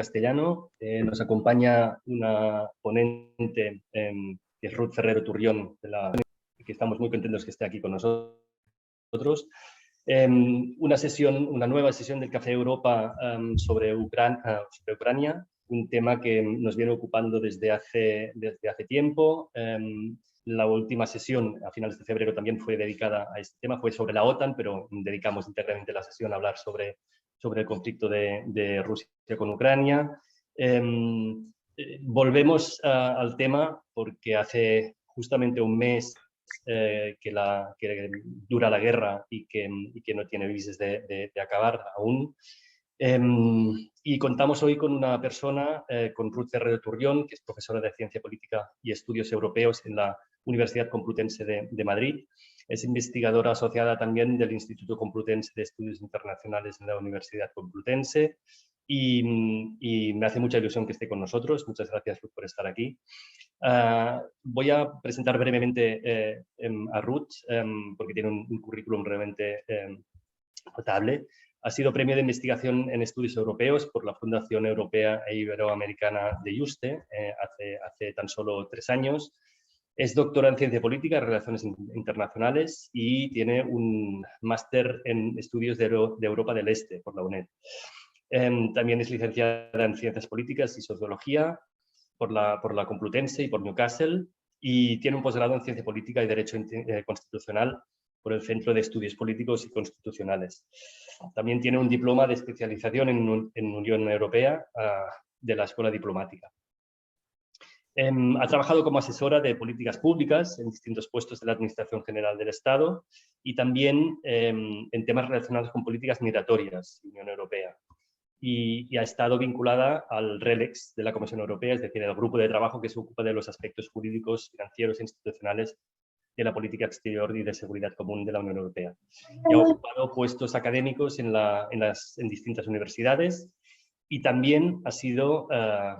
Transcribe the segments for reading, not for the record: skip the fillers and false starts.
castellano. Nos acompaña una ponente, que es Ruth Ferrero Turrión, que estamos muy contentos que esté aquí con nosotros. Una nueva sesión del Café Europa sobre Ucrania, un tema que nos viene ocupando desde hace tiempo. La última sesión, a finales de febrero, también fue dedicada a este tema, fue sobre la OTAN, pero dedicamos íntegramente la sesión a hablar sobre el conflicto de Rusia con Ucrania. Volvemos al tema porque hace justamente un mes que dura la guerra y que no tiene visos de acabar aún. Y contamos hoy con una persona, con Ruth Ferrero Turrión, que es profesora de Ciencia Política y Estudios Europeos en la Universidad Complutense de Madrid. Es investigadora asociada también del Instituto Complutense de Estudios Internacionales en la Universidad Complutense y me hace mucha ilusión que esté con nosotros. Muchas gracias, Ruth, por estar aquí. Voy a presentar brevemente a Ruth porque tiene un currículum realmente notable. Ha sido premio de investigación en estudios europeos por la Fundación Europea e Iberoamericana de Yuste hace tan solo 3 años. Es doctora en Ciencia Política y Relaciones Internacionales y tiene un máster en Estudios de Europa del Este por la UNED. También es licenciada en Ciencias Políticas y Sociología por la Complutense y por Newcastle, y tiene un posgrado en Ciencia Política y Derecho Constitucional por el Centro de Estudios Políticos y Constitucionales. También tiene un diploma de especialización en Unión Europea de la Escuela Diplomática. Ha trabajado como asesora de políticas públicas en distintos puestos de la Administración General del Estado y también en temas relacionados con políticas migratorias de la Unión Europea. Y ha estado vinculada al RELEX de la Comisión Europea, es decir, el grupo de trabajo que se ocupa de los aspectos jurídicos, financieros e institucionales de la política exterior y de seguridad común de la Unión Europea. Y ha ocupado puestos académicos en distintas universidades y también ha sido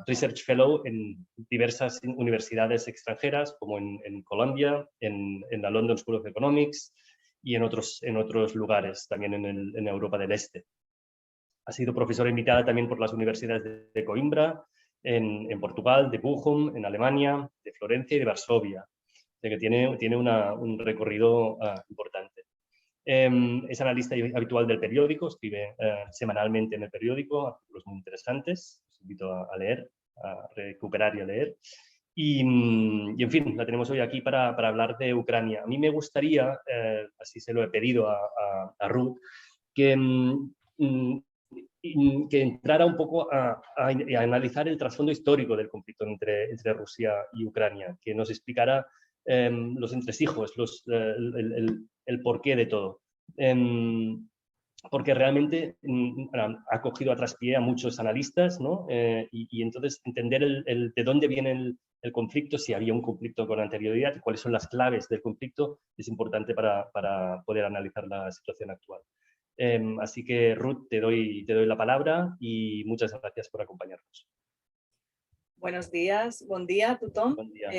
Research Fellow en diversas universidades extranjeras, como en Colombia, en la London School of Economics y en otros lugares, también en Europa del Este. Ha sido profesora invitada también por las universidades de Coimbra, en Portugal, de Bochum, en Alemania, de Florencia y de Varsovia. O sea que tiene un recorrido importante. Es analista habitual del periódico, escribe semanalmente en el periódico artículos muy interesantes. Os invito a leer, a recuperar y a leer. Y en fin, la tenemos hoy aquí para hablar de Ucrania. A mí me gustaría, así se lo he pedido a Ruth, que entrara un poco a analizar el trasfondo histórico del conflicto entre Rusia y Ucrania, que nos explicara los entresijos, el porqué de todo. Porque realmente ha cogido a traspié a muchos analistas, ¿no? Y entonces entender de dónde viene el conflicto, si había un conflicto con anterioridad, cuáles son las claves del conflicto, es importante para poder analizar la situación actual. Así que, Ruth, te doy la palabra y muchas gracias por acompañarnos. Buenos días, buen día, tothom. Buen día.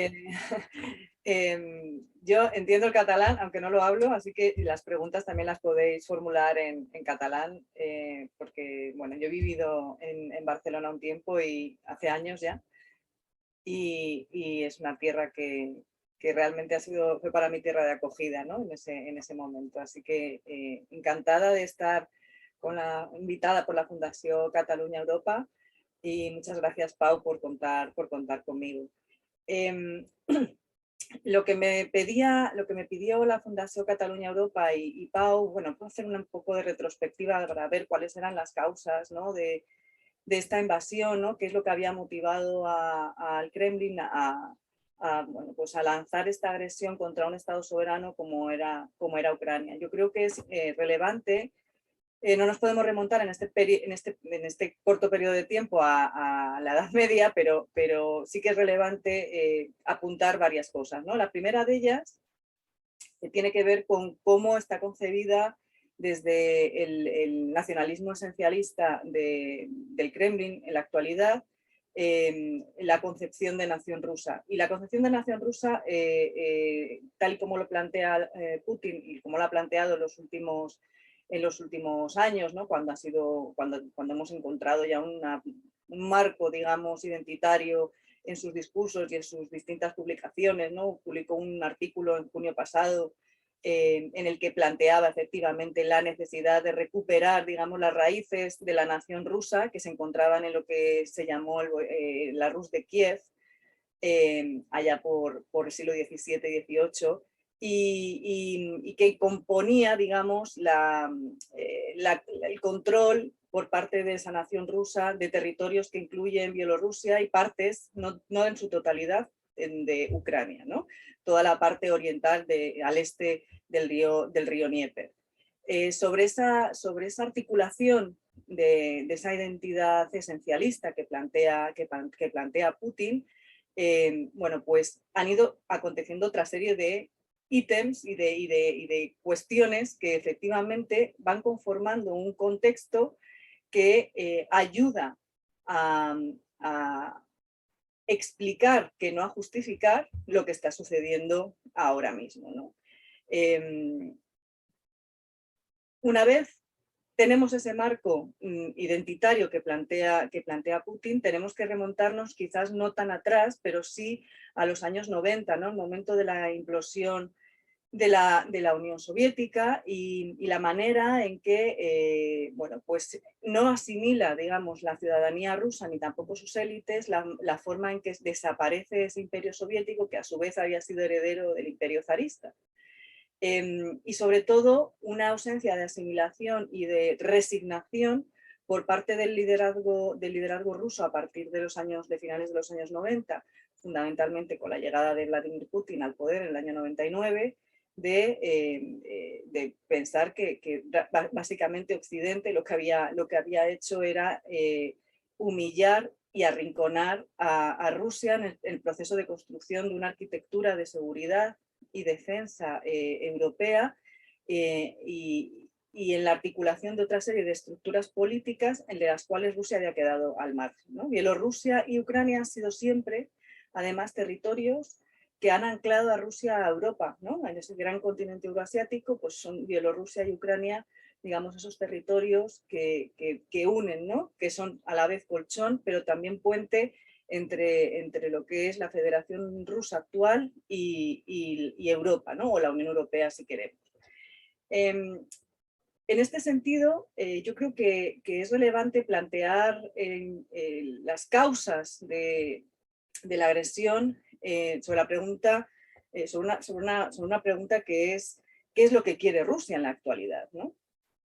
Yo entiendo el catalán, aunque no lo hablo, así que las preguntas también las podéis formular en catalán, porque bueno, yo he vivido en Barcelona un tiempo y hace años ya, y es una tierra que realmente fue para mí tierra de acogida, ¿no? en ese momento. Así que encantada de estar invitada por la Fundación Catalunya Europa, y muchas gracias, Pau, por contar conmigo. Lo que me pidió la Fundación Catalunya Europa y Pau, bueno, puedo hacer un poco de retrospectiva para ver cuáles eran las causas, ¿no? de esta invasión, ¿no? Qué es lo que había motivado al Kremlin bueno, pues a lanzar esta agresión contra un Estado soberano como era Ucrania. Yo creo que es relevante. No nos podemos remontar en este corto periodo de tiempo a la Edad Media, pero sí que es relevante apuntar varias cosas, ¿no? La primera de ellas tiene que ver con cómo está concebida desde el nacionalismo esencialista del Kremlin en la actualidad, la concepción de nación rusa. Y la concepción de nación rusa, tal y como lo plantea Putin y como lo ha planteado en los últimos años, ¿no? Cuando hemos encontrado ya un marco, digamos, identitario en sus discursos y en sus distintas publicaciones, ¿no? Publicó un artículo en junio pasado en el que planteaba efectivamente la necesidad de recuperar, digamos, las raíces de la nación rusa que se encontraban en lo que se llamó la Rus de Kiev, allá por el siglo XVII y XVIII, y que componía, digamos, el control por parte de esa nación rusa de territorios que incluyen Bielorrusia y partes, no en su totalidad, de Ucrania, ¿no? Toda la parte oriental al este del río Dnieper. Sobre esa articulación de esa identidad esencialista que plantea Putin, bueno, pues han ido aconteciendo otra serie de ítems y de cuestiones que efectivamente van conformando un contexto que ayuda a explicar, que no a justificar, lo que está sucediendo ahora mismo, ¿no? Una vez tenemos ese marco identitario que plantea Putin, tenemos que remontarnos quizás no tan atrás, pero sí a los años 90, ¿no? El momento de la implosión de la Unión Soviética y la manera en que bueno, pues no asimila, digamos, la ciudadanía rusa ni tampoco sus élites la forma en que desaparece ese imperio soviético que a su vez había sido heredero del imperio zarista. Y sobre todo una ausencia de asimilación y de resignación por parte del liderazgo ruso a partir de finales de los años 90, fundamentalmente con la llegada de Vladimir Putin al poder en el año 99, de pensar que básicamente Occidente lo que había hecho era humillar y arrinconar a Rusia en el proceso de construcción de una arquitectura de seguridad y defensa europea y en la articulación de otra serie de estructuras políticas en las cuales Rusia había quedado al margen, ¿no? Bielorrusia y Ucrania han sido siempre, además, territorios que han anclado a Rusia a Europa, ¿no? En ese gran continente euroasiático, pues son Bielorrusia y Ucrania, digamos, esos territorios que unen, ¿no? Que son a la vez colchón, pero también puente entre lo que es la Federación Rusa actual y Europa, ¿no? O la Unión Europea, si queremos. En este sentido, yo creo que es relevante plantear las causas de la agresión sobre la pregunta, sobre una pregunta que es ¿qué es lo que quiere Rusia en la actualidad, ¿no?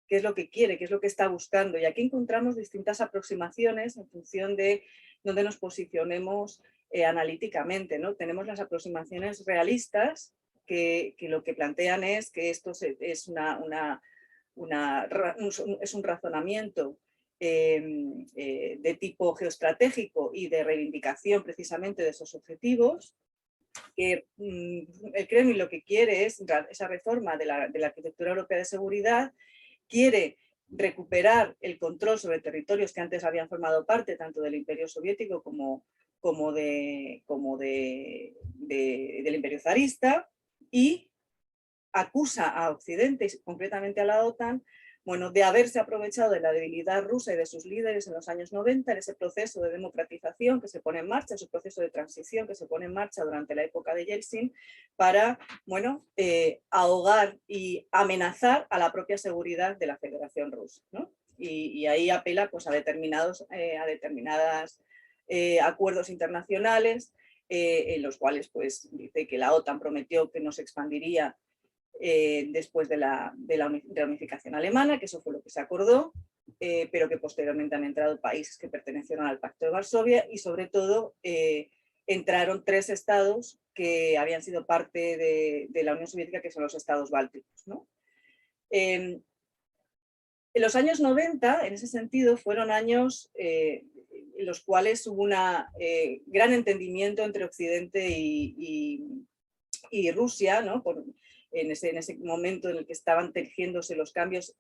¿Qué es lo que quiere? ¿Qué es lo que está buscando? Y aquí encontramos distintas aproximaciones en función de dónde nos posicionemos analíticamente, ¿no? Tenemos las aproximaciones realistas que lo que plantean es que esto es un razonamiento de tipo geoestratégico y de reivindicación precisamente de esos objetivos, que el Kremlin lo que quiere es esa reforma de la arquitectura europea de seguridad, quiere recuperar el control sobre territorios que antes habían formado parte tanto del Imperio Soviético como del Imperio zarista, y acusa a Occidente, y concretamente a la OTAN, bueno, de haberse aprovechado de la debilidad rusa y de sus líderes en los años 90, en ese proceso de democratización que se pone en marcha, ese proceso de transición que se pone en marcha durante la época de Yeltsin, para, bueno, ahogar y amenazar a la propia seguridad de la Federación Rusa, ¿no? Y ahí apela, pues, a determinados acuerdos internacionales en los cuales, pues, dice que la OTAN prometió que no se expandiría después de la unificación alemana, que eso fue lo que se acordó, pero que posteriormente han entrado países que pertenecieron al Pacto de Varsovia y sobre todo entraron 3 estados que habían sido parte de la Unión Soviética, que son los estados bálticos, ¿no? En los años 90, en ese sentido, fueron años en los cuales hubo un gran entendimiento entre Occidente y Rusia, ¿no? En ese momento en el que estaban tejiéndose los cambios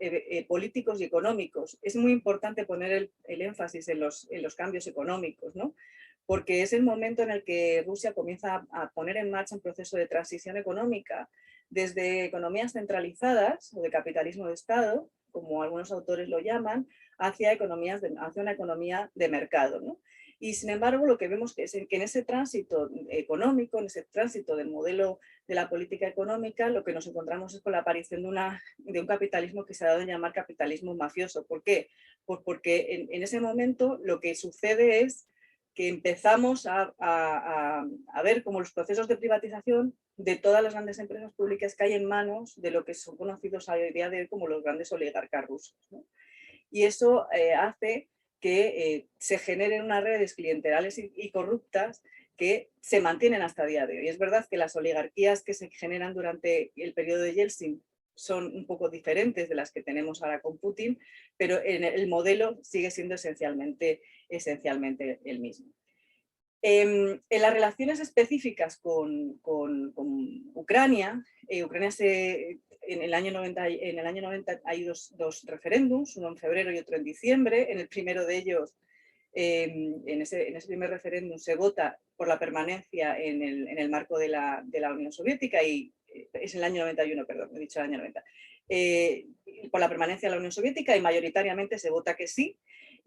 políticos y económicos. Es muy importante poner el énfasis en los cambios económicos, ¿no? Porque es el momento en el que Rusia comienza a poner en marcha un proceso de transición económica desde economías centralizadas o de capitalismo de Estado, como algunos autores lo llaman, hacia una economía de mercado, ¿no? Y sin embargo, lo que vemos es que en ese tránsito económico, en ese tránsito del modelo de la política económica, lo que nos encontramos es con la aparición de un capitalismo que se ha dado en llamar capitalismo mafioso. ¿Por qué? Pues porque en ese momento lo que sucede es que empezamos a ver cómo los procesos de privatización de todas las grandes empresas públicas caen en manos de lo que son conocidos a día de hoy como los grandes oligarcas rusos, ¿no? Y eso hace que se generen unas redes clienterales y corruptas que se mantienen hasta el día de hoy. Es verdad que las oligarquías que se generan durante el periodo de Yeltsin son un poco diferentes de las que tenemos ahora con Putin, pero el modelo sigue siendo esencialmente el mismo. En las relaciones específicas con Ucrania, en el año 90 hay dos referéndums, uno en febrero y otro en diciembre. En el primero de ellos, en ese primer referéndum, se vota por la permanencia en el marco de la Unión Soviética, y es en el año 91, perdón, he dicho el año 90, por la permanencia de la Unión Soviética, y mayoritariamente se vota que sí.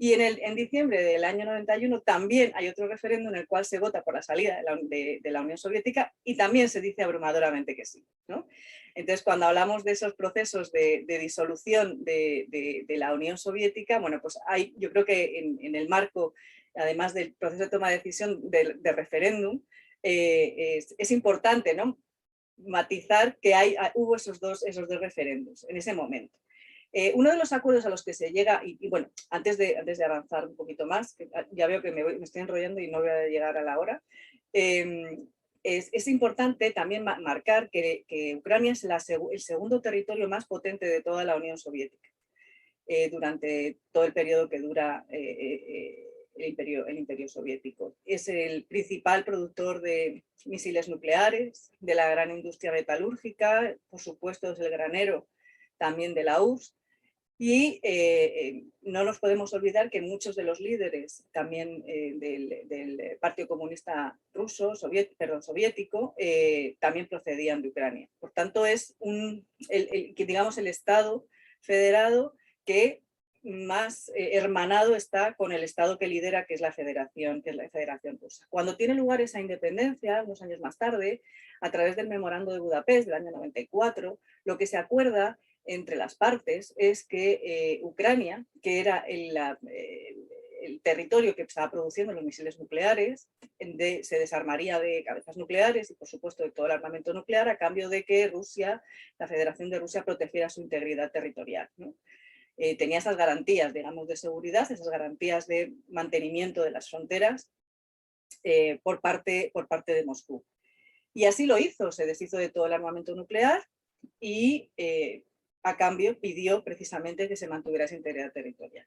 Y en diciembre del año 91 también hay otro referéndum en el cual se vota por la salida de la Unión Soviética, y también se dice abrumadoramente que sí, ¿no? Entonces, cuando hablamos de esos procesos de disolución de la Unión Soviética, bueno, pues yo creo que en el marco, además del proceso de toma de decisión de referéndum, es importante, ¿no?, matizar que hubo esos dos referéndums en ese momento. Uno de los acuerdos a los que se llega, y bueno, antes de avanzar un poquito más, que ya veo que me estoy enrollando y no voy a llegar a la hora, es importante también marcar que Ucrania es el segundo territorio más potente de toda la Unión Soviética durante todo el periodo que dura el imperio soviético. Es el principal productor de misiles nucleares, de la gran industria metalúrgica, por supuesto es el granero también de la URSS. Y no nos podemos olvidar que muchos de los líderes también del Partido Comunista ruso, soviético, también procedían de Ucrania. Por tanto, es digamos, el Estado federado que más hermanado está con el Estado que lidera, que es la Federación Rusa. Cuando tiene lugar esa independencia, unos años más tarde, a través del Memorando de Budapest del año 94, lo que se acuerda entre las partes es que Ucrania, que era el territorio que estaba produciendo los misiles nucleares, se desarmaría de cabezas nucleares y, por supuesto, de todo el armamento nuclear, a cambio de que Rusia, la Federación de Rusia, protegiera su integridad territorial, ¿no? Tenía esas garantías, digamos, de seguridad, esas garantías de mantenimiento de las fronteras por parte de Moscú. Y así lo hizo, se deshizo de todo el armamento nuclear y a cambio pidió precisamente que se mantuviera esa integridad territorial.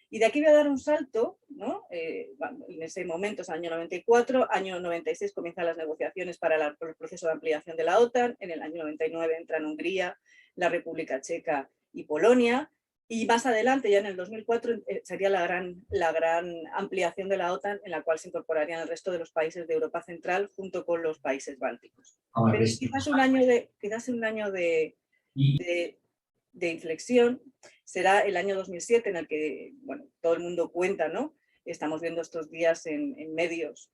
Y de aquí voy a dar un salto, ¿no? En ese momento es el año 94, año 96 comienzan las negociaciones para el proceso de ampliación de la OTAN, en el año 99 entran Hungría, la República Checa y Polonia, y más adelante, ya en el 2004, sería la gran ampliación de la OTAN, en la cual se incorporarían el resto de los países de Europa Central junto con los países bálticos. Pero quizás un año de inflexión será el año 2007, en el que, bueno, todo el mundo cuenta, ¿no? Estamos viendo estos días en medios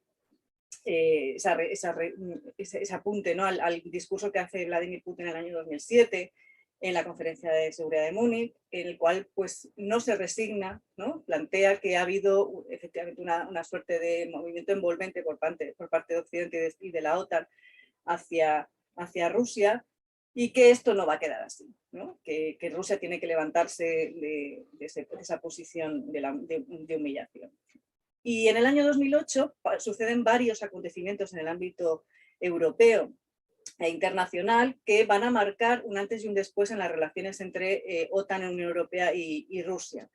ese apunte, ¿no?, al discurso que hace Vladimir Putin en el año 2007 en la conferencia de seguridad de Múnich, en el cual pues no se resigna, ¿no? Plantea que ha habido efectivamente una suerte de movimiento envolvente por parte de Occidente y de la OTAN hacia Rusia, y que esto no va a quedar así, ¿no? Que Rusia tiene que levantarse de esa posición de humillación. Y en el año 2008 suceden varios acontecimientos en el ámbito europeo e internacional que van a marcar un antes y un después en las relaciones entre OTAN, Unión Europea y Rusia.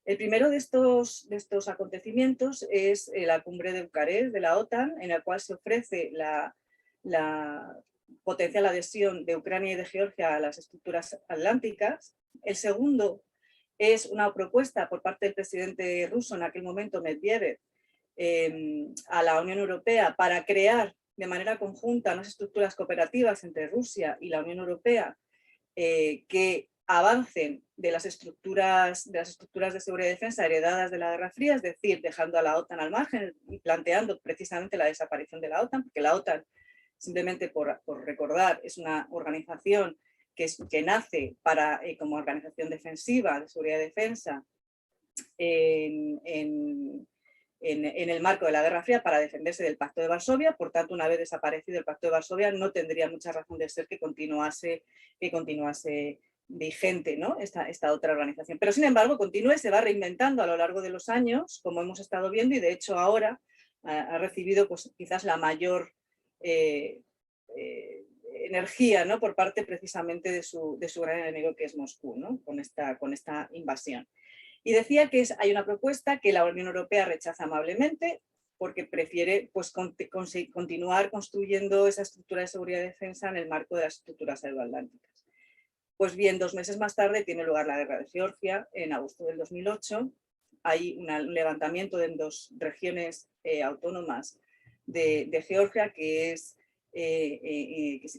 El primero de estos acontecimientos es la cumbre de Bucarest de la OTAN, en la cual se ofrece la potencial adhesión de Ucrania y de Georgia a las estructuras atlánticas. El segundo es una propuesta por parte del presidente ruso, en aquel momento Medvedev, a la Unión Europea para crear de manera conjunta unas estructuras cooperativas entre Rusia y la Unión Europea que avancen de las estructuras de seguridad y defensa heredadas de la Guerra Fría, es decir, dejando a la OTAN al margen y planteando precisamente la desaparición de la OTAN, porque la OTAN, simplemente por recordar, es una organización que nace como organización defensiva, de seguridad y defensa, en el marco de la Guerra Fría para defenderse del Pacto de Varsovia. Por tanto, una vez desaparecido el Pacto de Varsovia, no tendría mucha razón de ser que continuase vigente, ¿no? esta otra organización. Pero, sin embargo, continúa y se va reinventando a lo largo de los años, como hemos estado viendo, y de hecho ahora ha recibido pues, quizás la mayor energía, ¿no? Por parte precisamente de su gran enemigo, que es Moscú, ¿no? con esta invasión. Y decía que hay una propuesta que la Unión Europea rechaza amablemente porque prefiere pues, continuar construyendo esa estructura de seguridad y defensa en el marco de las estructuras euroatlánticas. Pues bien, 2 meses más tarde tiene lugar la guerra de Georgia, en agosto del 2008. Hay un levantamiento en 2 regiones autónomas de Georgia, que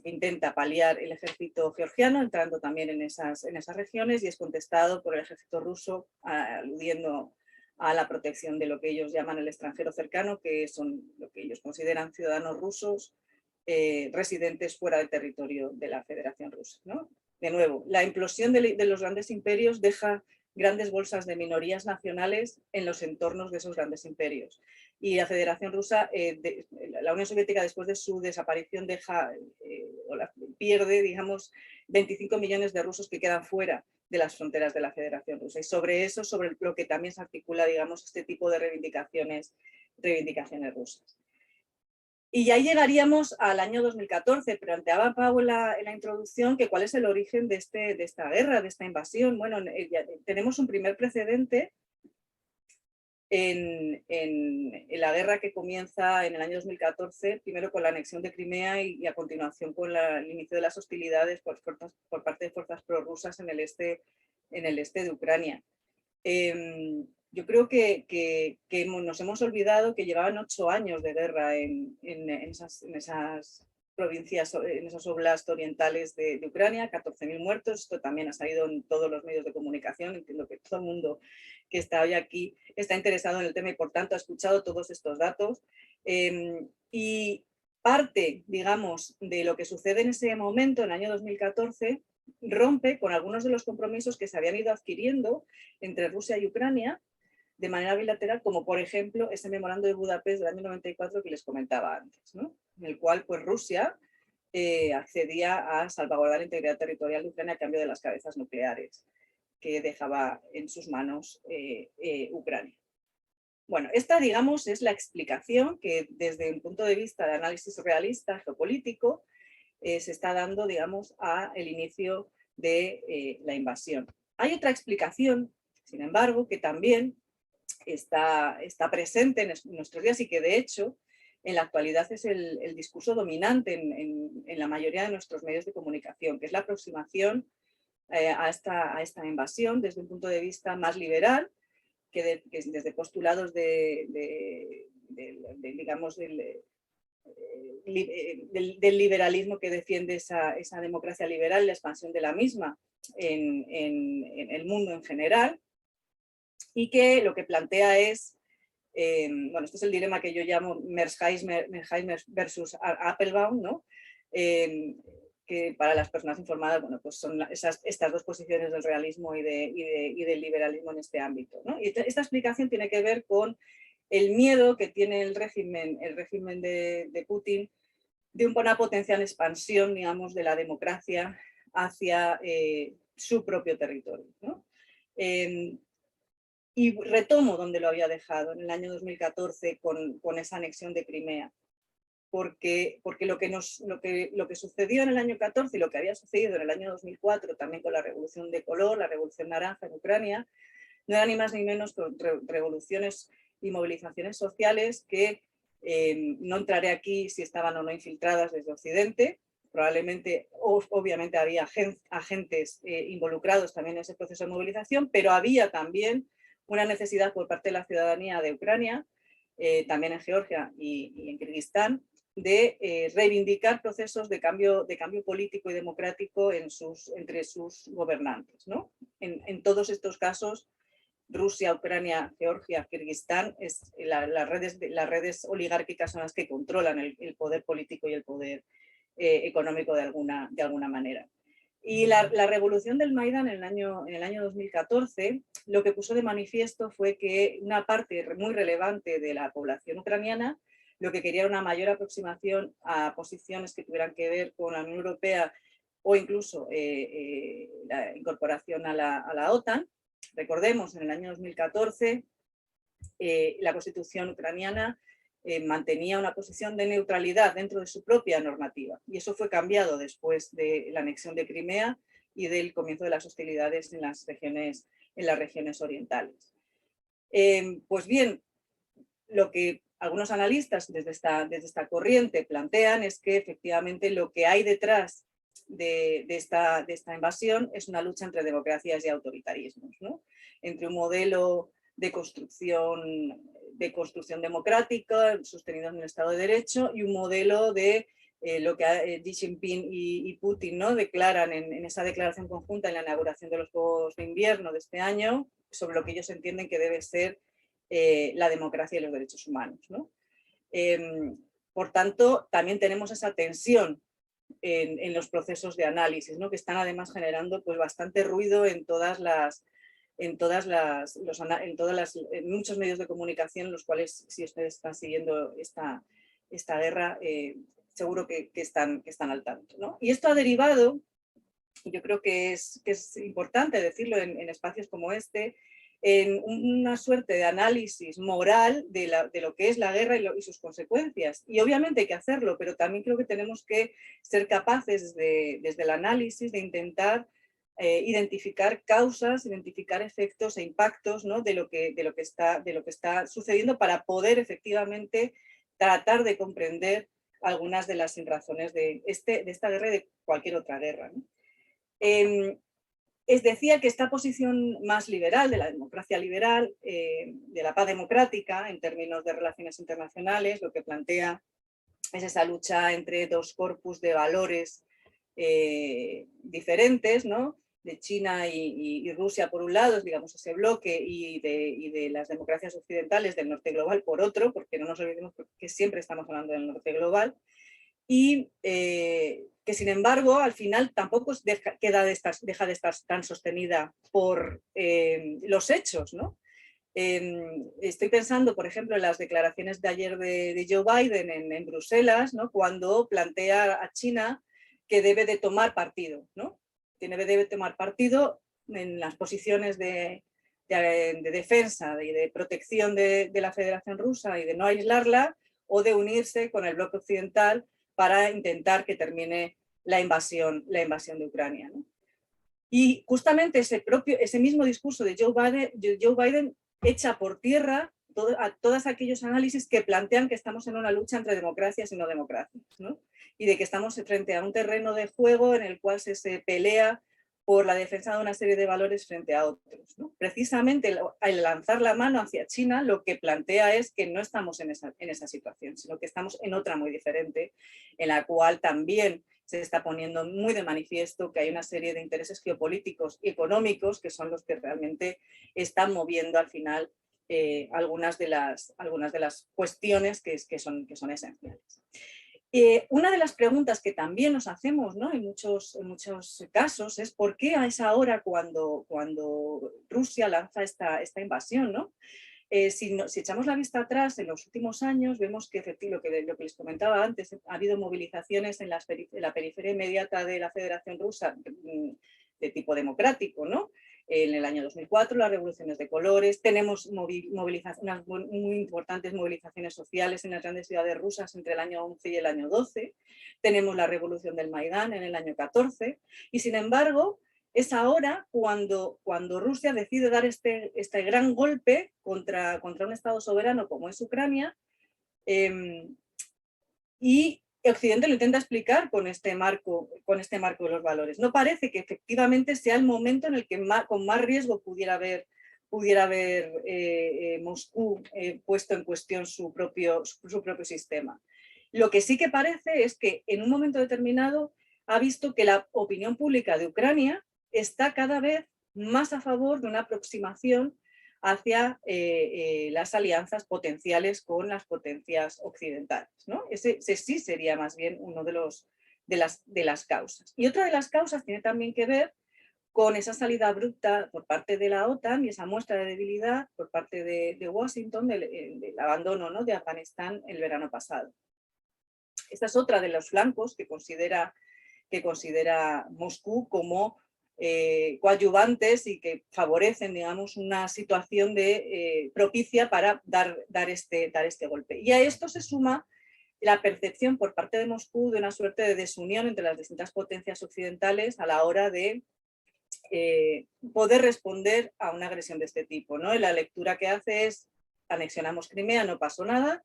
intenta paliar el ejército georgiano, entrando también en esas regiones, y es contestado por el ejército ruso, aludiendo a la protección de lo que ellos llaman el extranjero cercano, que son lo que ellos consideran ciudadanos rusos residentes fuera del territorio de la Federación Rusa, ¿no? De nuevo, la implosión de los grandes imperios deja grandes bolsas de minorías nacionales en los entornos de esos grandes imperios. Y la Federación Rusa, la Unión Soviética, después de su desaparición, pierde, digamos, 25 millones de rusos que quedan fuera de las fronteras de la Federación Rusa. Y sobre eso, sobre lo que también se articula, digamos, este tipo de reivindicaciones rusas. Y ya llegaríamos al año 2014. Planteaba Pau en la introducción que cuál es el origen de esta guerra, de esta invasión. Bueno, tenemos un primer precedente en la guerra que comienza en el año 2014, primero con la anexión de Crimea y a continuación con el inicio de las hostilidades por parte de fuerzas prorrusas en el este de Ucrania. Yo creo que nos hemos olvidado que llevaban 8 años de guerra en esas provincias, en esos oblasts orientales de Ucrania, 14.000 muertos. Esto también ha salido en todos los medios de comunicación. Entiendo que todo el mundo que está hoy aquí está interesado en el tema y por tanto ha escuchado todos estos datos. Y parte, digamos, de lo que sucede en ese momento, en el año 2014, rompe con algunos de los compromisos que se habían ido adquiriendo entre Rusia y Ucrania de manera bilateral, como por ejemplo ese memorando de Budapest del año 94 que les comentaba antes, ¿no? En el cual pues, Rusia accedía a salvaguardar la integridad territorial de Ucrania a cambio de las cabezas nucleares que dejaba en sus manos Ucrania. Bueno, esta, digamos, es la explicación que desde un punto de vista de análisis realista, geopolítico, se está dando, digamos, al inicio de la invasión. Hay otra explicación, sin embargo, que también está presente en nuestros días y que de hecho en la actualidad es el discurso dominante en la mayoría de nuestros medios de comunicación, que es la aproximación a esta invasión desde un punto de vista más liberal, que desde postulados digamos, del liberalismo que defiende esa democracia liberal, la expansión de la misma en el mundo en general, y que lo que plantea es, bueno, este es el dilema que yo llamo Mersheimer versus Applebaum, ¿no? Que para las personas informadas, bueno, pues son estas 2 posiciones del realismo y del liberalismo en este ámbito, ¿no? Y esta explicación tiene que ver con el miedo que tiene el régimen de Putin de una potencial expansión, digamos, de la democracia hacia su propio territorio, ¿no? Y retomo donde lo había dejado, en el año 2014, con esa anexión de Crimea. Porque lo que sucedió en el año 14 y lo que había sucedido en el año 2004, también con la revolución de color, la revolución naranja en Ucrania, no eran ni más ni menos que revoluciones y movilizaciones sociales que no entraré aquí si estaban o no infiltradas desde Occidente. Probablemente, obviamente, había agentes involucrados también en ese proceso de movilización, pero había también una necesidad por parte de la ciudadanía de Ucrania, también en Georgia y en Kirguistán, de reivindicar procesos de cambio político y democrático entre sus gobernantes, ¿no? En todos estos casos, Rusia, Ucrania, Georgia, Kirguistán, las redes oligárquicas son las que controlan el poder político y el poder económico de alguna manera. Y la revolución del Maidán en el año 2014 lo que puso de manifiesto fue que una parte muy relevante de la población ucraniana lo que quería era una mayor aproximación a posiciones que tuvieran que ver con la Unión Europea o incluso la incorporación a la OTAN. Recordemos, en el año 2014 la Constitución ucraniana mantenía una posición de neutralidad dentro de su propia normativa, y eso fue cambiado después de la anexión de Crimea y del comienzo de las hostilidades en las regiones orientales. Pues bien, lo que algunos analistas desde esta corriente plantean es que efectivamente lo que hay detrás de esta invasión es una lucha entre democracias y autoritarismos, ¿no? Entre un modelo de construcción democrática sostenido en el Estado de Derecho y un modelo de lo que Xi Jinping y Putin, ¿no?, declaran en esa declaración conjunta en la inauguración de los Juegos de Invierno de este año, sobre lo que ellos entienden que debe ser la democracia y los derechos humanos, ¿no? Por tanto, también tenemos esa tensión en los procesos de análisis, ¿no?, que están además generando pues, bastante ruido en muchos medios de comunicación, en los cuales, si ustedes están siguiendo esta guerra, seguro que están al tanto, ¿no? Y esto ha derivado, y yo creo que es importante decirlo en espacios como este, en una suerte de análisis moral de lo que es la guerra y sus consecuencias. Y obviamente hay que hacerlo, pero también creo que tenemos que ser capaces desde el análisis de intentar identificar causas, identificar efectos e impactos, ¿no?, de lo que está sucediendo, para poder efectivamente tratar de comprender algunas de las razones de esta guerra y de cualquier otra guerra, ¿no? Decía que esta posición más liberal, de la democracia liberal, de la paz democrática en términos de relaciones internacionales, lo que plantea es esa lucha entre dos corpus de valores diferentes, ¿no?, de China y Rusia por un lado, digamos ese bloque, y de las democracias occidentales del norte global por otro, porque no nos olvidemos que siempre estamos hablando del norte global, y que sin embargo al final tampoco deja de estar tan sostenida por los hechos, ¿no? Estoy pensando, por ejemplo, en las declaraciones de ayer de Joe Biden en Bruselas, ¿no?, cuando plantea a China que debe de tomar partido, ¿no?, que debe tomar partido en las posiciones de defensa y de protección de la Federación Rusa y de no aislarla, o de unirse con el bloque occidental para intentar que termine la invasión de Ucrania, ¿no? Y justamente ese mismo discurso de Joe Biden echa por tierra todos aquellos análisis que plantean que estamos en una lucha entre democracias y no democracias, ¿no?, y de que estamos frente a un terreno de juego en el cual se pelea por la defensa de una serie de valores frente a otros, ¿no? Precisamente al lanzar la mano hacia China, lo que plantea es que no estamos en esa situación, sino que estamos en otra muy diferente, en la cual también se está poniendo muy de manifiesto que hay una serie de intereses geopolíticos y económicos que son los que realmente están moviendo al final algunas de las cuestiones que son esenciales. Una de las preguntas que también nos hacemos, ¿no?, en muchos casos es ¿por qué a esa hora cuando Rusia lanza esta invasión, ¿no? Si echamos la vista atrás en los últimos años, vemos que lo que les comentaba antes, ha habido movilizaciones en la periferia inmediata de la Federación Rusa de tipo democrático, ¿no? En el año 2004, las revoluciones de colores, tenemos unas muy importantes movilizaciones sociales en las grandes ciudades rusas entre el año 11 y el año 12, tenemos la revolución del Maidán en el año 14, y sin embargo, es ahora cuando Rusia decide dar este gran golpe contra un Estado soberano como es Ucrania, y Occidente lo intenta explicar con este marco de los valores. No parece que efectivamente sea el momento en el que con más riesgo pudiera haber Moscú puesto en cuestión su propio sistema. Lo que sí que parece es que en un momento determinado ha visto que la opinión pública de Ucrania está cada vez más a favor de una aproximación hacia las alianzas potenciales con las potencias occidentales, ¿no? Ese sí sería más bien uno de las causas. Y otra de las causas tiene también que ver con esa salida abrupta por parte de la OTAN y esa muestra de debilidad por parte de Washington del abandono, ¿no?, de Afganistán el verano pasado. Esta es otra de los flancos que considera Moscú como coadyuvantes y que favorecen, digamos, una situación propicia para dar este golpe. Y a esto se suma la percepción por parte de Moscú de una suerte de desunión entre las distintas potencias occidentales a la hora de poder responder a una agresión de este tipo, ¿no? Y la lectura que hace es: anexionamos Crimea, no pasó nada,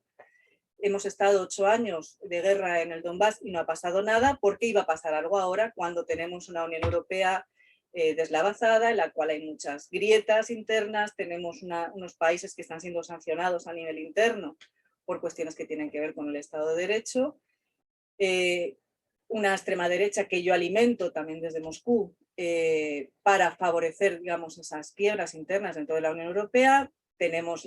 hemos estado 8 años de guerra en el Donbass y no ha pasado nada, ¿por qué iba a pasar algo ahora cuando tenemos una Unión Europea deslavazada, en la cual hay muchas grietas internas, tenemos unos países que están siendo sancionados a nivel interno por cuestiones que tienen que ver con el Estado de Derecho, una extrema derecha que yo alimento también desde Moscú para favorecer, digamos, esas quiebras internas dentro de la Unión Europea? Tenemos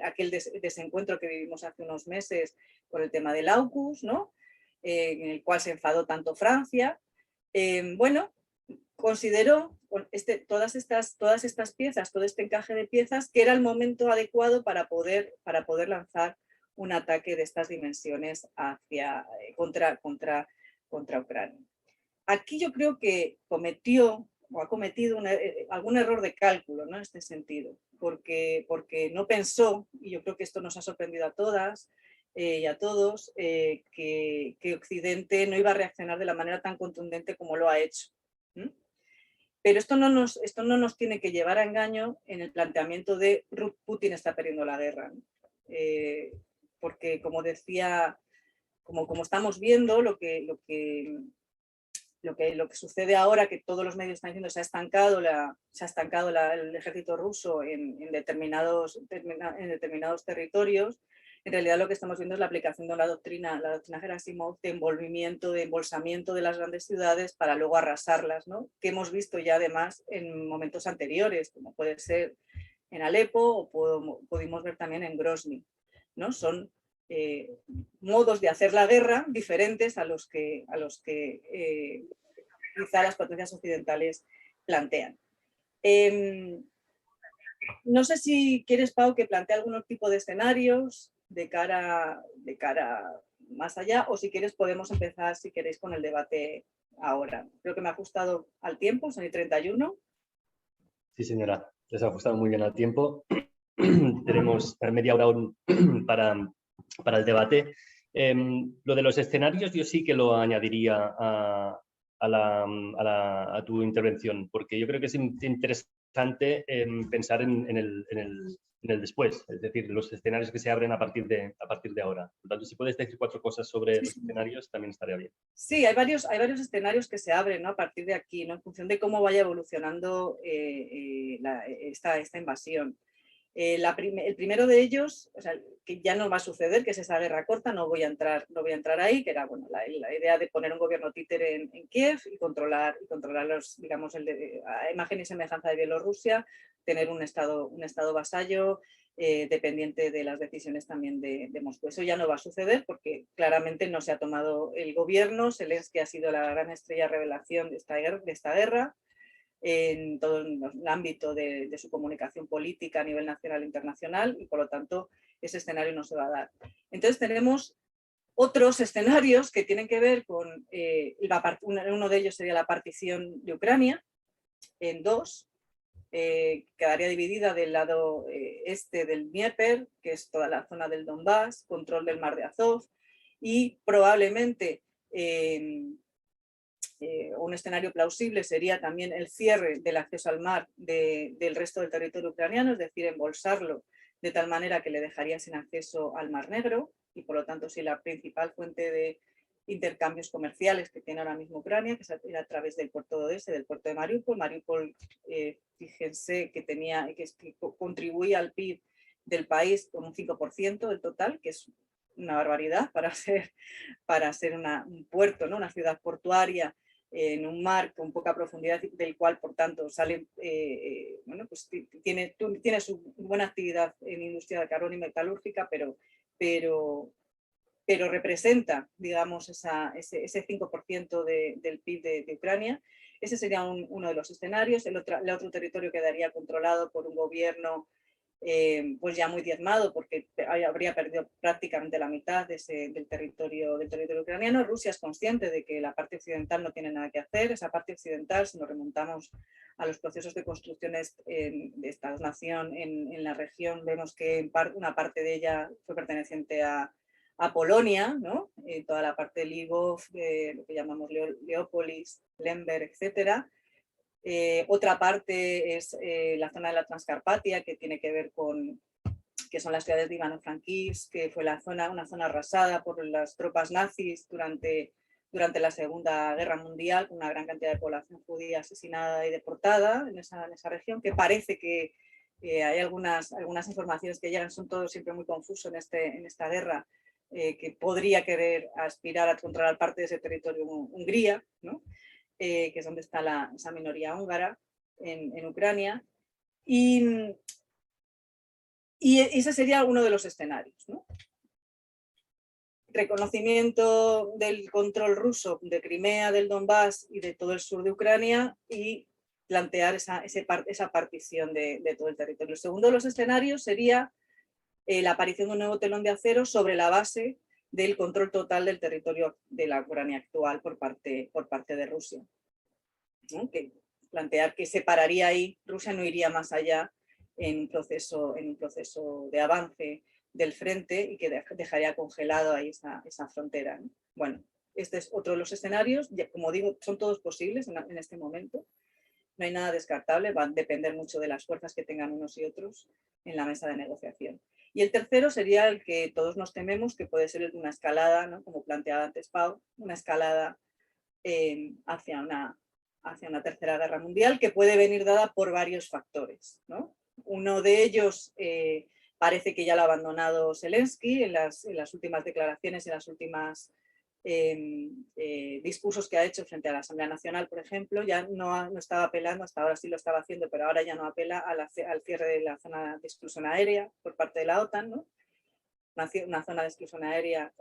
aquel desencuentro que vivimos hace unos meses por el tema del AUKUS, ¿no? En el cual se enfadó tanto Francia. Bueno, consideró todas estas piezas, todo este encaje de piezas, que era el momento adecuado para poder lanzar un ataque de estas dimensiones contra Ucrania. Aquí yo creo que ha cometido algún error de cálculo, ¿no?, en este sentido, porque no pensó, y yo creo que esto nos ha sorprendido a todas y a todos, que Occidente no iba a reaccionar de la manera tan contundente como lo ha hecho. Pero esto no nos tiene que llevar a engaño en el planteamiento de Putin está perdiendo la guerra, ¿no? Porque, como decía, como estamos viendo, lo que sucede ahora, que todos los medios están diciendo se ha estancado el ejército ruso en determinados territorios, en realidad lo que estamos viendo es la aplicación de la doctrina Gerasimov de envolvimiento, de embolsamiento de las grandes ciudades para luego arrasarlas, ¿no?, que hemos visto ya además en momentos anteriores, como puede ser en Alepo o pudimos ver también en Grozny, ¿no? Son modos de hacer la guerra diferentes a los que quizá las potencias occidentales plantean. No sé si quieres, Pau, que plantee algún tipo de escenarios de cara más allá, o si quieres podemos empezar, si queréis, con el debate ahora. Creo que me ha ajustado al tiempo, son y 31. Sí, señora, les ha ajustado muy bien al tiempo. Tenemos media hora para el debate. Lo de los escenarios yo sí que lo añadiría a tu intervención, porque yo creo que es interesante pensar en el después, es decir, los escenarios que se abren a partir de ahora. Por lo tanto, si puedes decir 4 cosas sobre los escenarios, también estaría bien. Sí, hay varios escenarios que se abren, ¿no?, a partir de aquí, ¿no?, en función de cómo vaya evolucionando esta invasión. El primero de ellos, o sea, que ya no va a suceder, que es esa guerra corta, no voy a entrar ahí, que era, bueno, la idea de poner un gobierno títere en Kiev y controlar los, digamos, a imagen y semejanza de Bielorrusia, tener un estado vasallo dependiente de las decisiones también de Moscú. Eso ya no va a suceder porque claramente no se ha tomado el gobierno. Zelensky ha sido la gran estrella revelación de esta guerra en todo el ámbito de su comunicación política a nivel nacional e internacional, y por lo tanto ese escenario no se va a dar. Entonces tenemos otros escenarios que tienen que ver con, uno de ellos sería la partición de Ucrania en dos, quedaría dividida del lado este del Dnieper, que es toda la zona del Donbass, control del mar de Azov, y probablemente un escenario plausible sería también el cierre del acceso al mar del resto del territorio ucraniano, es decir, embolsarlo de tal manera que le dejaría sin acceso al Mar Negro, y por lo tanto si la principal fuente de intercambios comerciales que tiene ahora mismo Ucrania, que es a través del puerto de Odessa, del puerto de Mariupol. Mariupol, fíjense que contribuía al PIB del país con un 5% del total, que es una barbaridad para ser un puerto, ¿no? Una ciudad portuaria en un mar con poca profundidad, del cual, por tanto, sale, bueno, pues tiene su buena actividad en industria de carbón y metalúrgica, pero representa, digamos, ese 5% del PIB de Ucrania. Ese sería uno de los escenarios. El otro territorio quedaría controlado por un gobierno pues ya muy diezmado, porque habría perdido prácticamente la mitad del territorio ucraniano. Rusia es consciente de que la parte occidental no tiene nada que hacer. Esa parte occidental, si nos remontamos a los procesos de construcciones de Estados-nación en la región, vemos que una parte de ella fue perteneciente a Polonia, ¿no? Toda la parte de Lvov, lo que llamamos Leópolis, Lemberg, etcétera. Otra parte es la zona de la Transcarpatia, que tiene que ver que son las ciudades de Ivano-Frankivsk, que fue una zona arrasada por las tropas nazis durante la Segunda Guerra Mundial, con una gran cantidad de población judía asesinada y deportada en esa región, que parece que hay algunas informaciones que llegan, son todos siempre muy confusos en esta guerra, que podría querer aspirar a controlar parte de ese territorio Hungría, ¿no? Que es donde está esa minoría húngara en Ucrania. Y ese sería uno de los escenarios, ¿no? Reconocimiento del control ruso de Crimea, del Donbass y de todo el sur de Ucrania, y plantear esa partición de todo el territorio. El segundo de los escenarios sería la aparición de un nuevo telón de acero sobre la base del control total del territorio de la Ucrania actual por parte de Rusia, ¿no? Que plantear que separaría ahí, Rusia no iría más allá en un proceso de avance del frente, y que dejaría congelado ahí esa frontera, ¿no? Bueno, este es otro de los escenarios. Como digo, son todos posibles en este momento. No hay nada descartable, va a depender mucho de las fuerzas que tengan unos y otros en la mesa de negociación. Y el tercero sería el que todos nos tememos, que puede ser el de una escalada, ¿no? Como planteaba antes Pau, una escalada hacia una tercera guerra mundial, que puede venir dada por varios factores, ¿no? Uno de ellos parece que ya lo ha abandonado Zelensky en las últimas declaraciones, en las últimas discursos que ha hecho frente a la Asamblea Nacional, por ejemplo. Ya no estaba apelando, hasta ahora sí lo estaba haciendo, pero ahora ya no apela al cierre de la zona de exclusión aérea por parte de la OTAN, ¿no? Una zona de exclusión aérea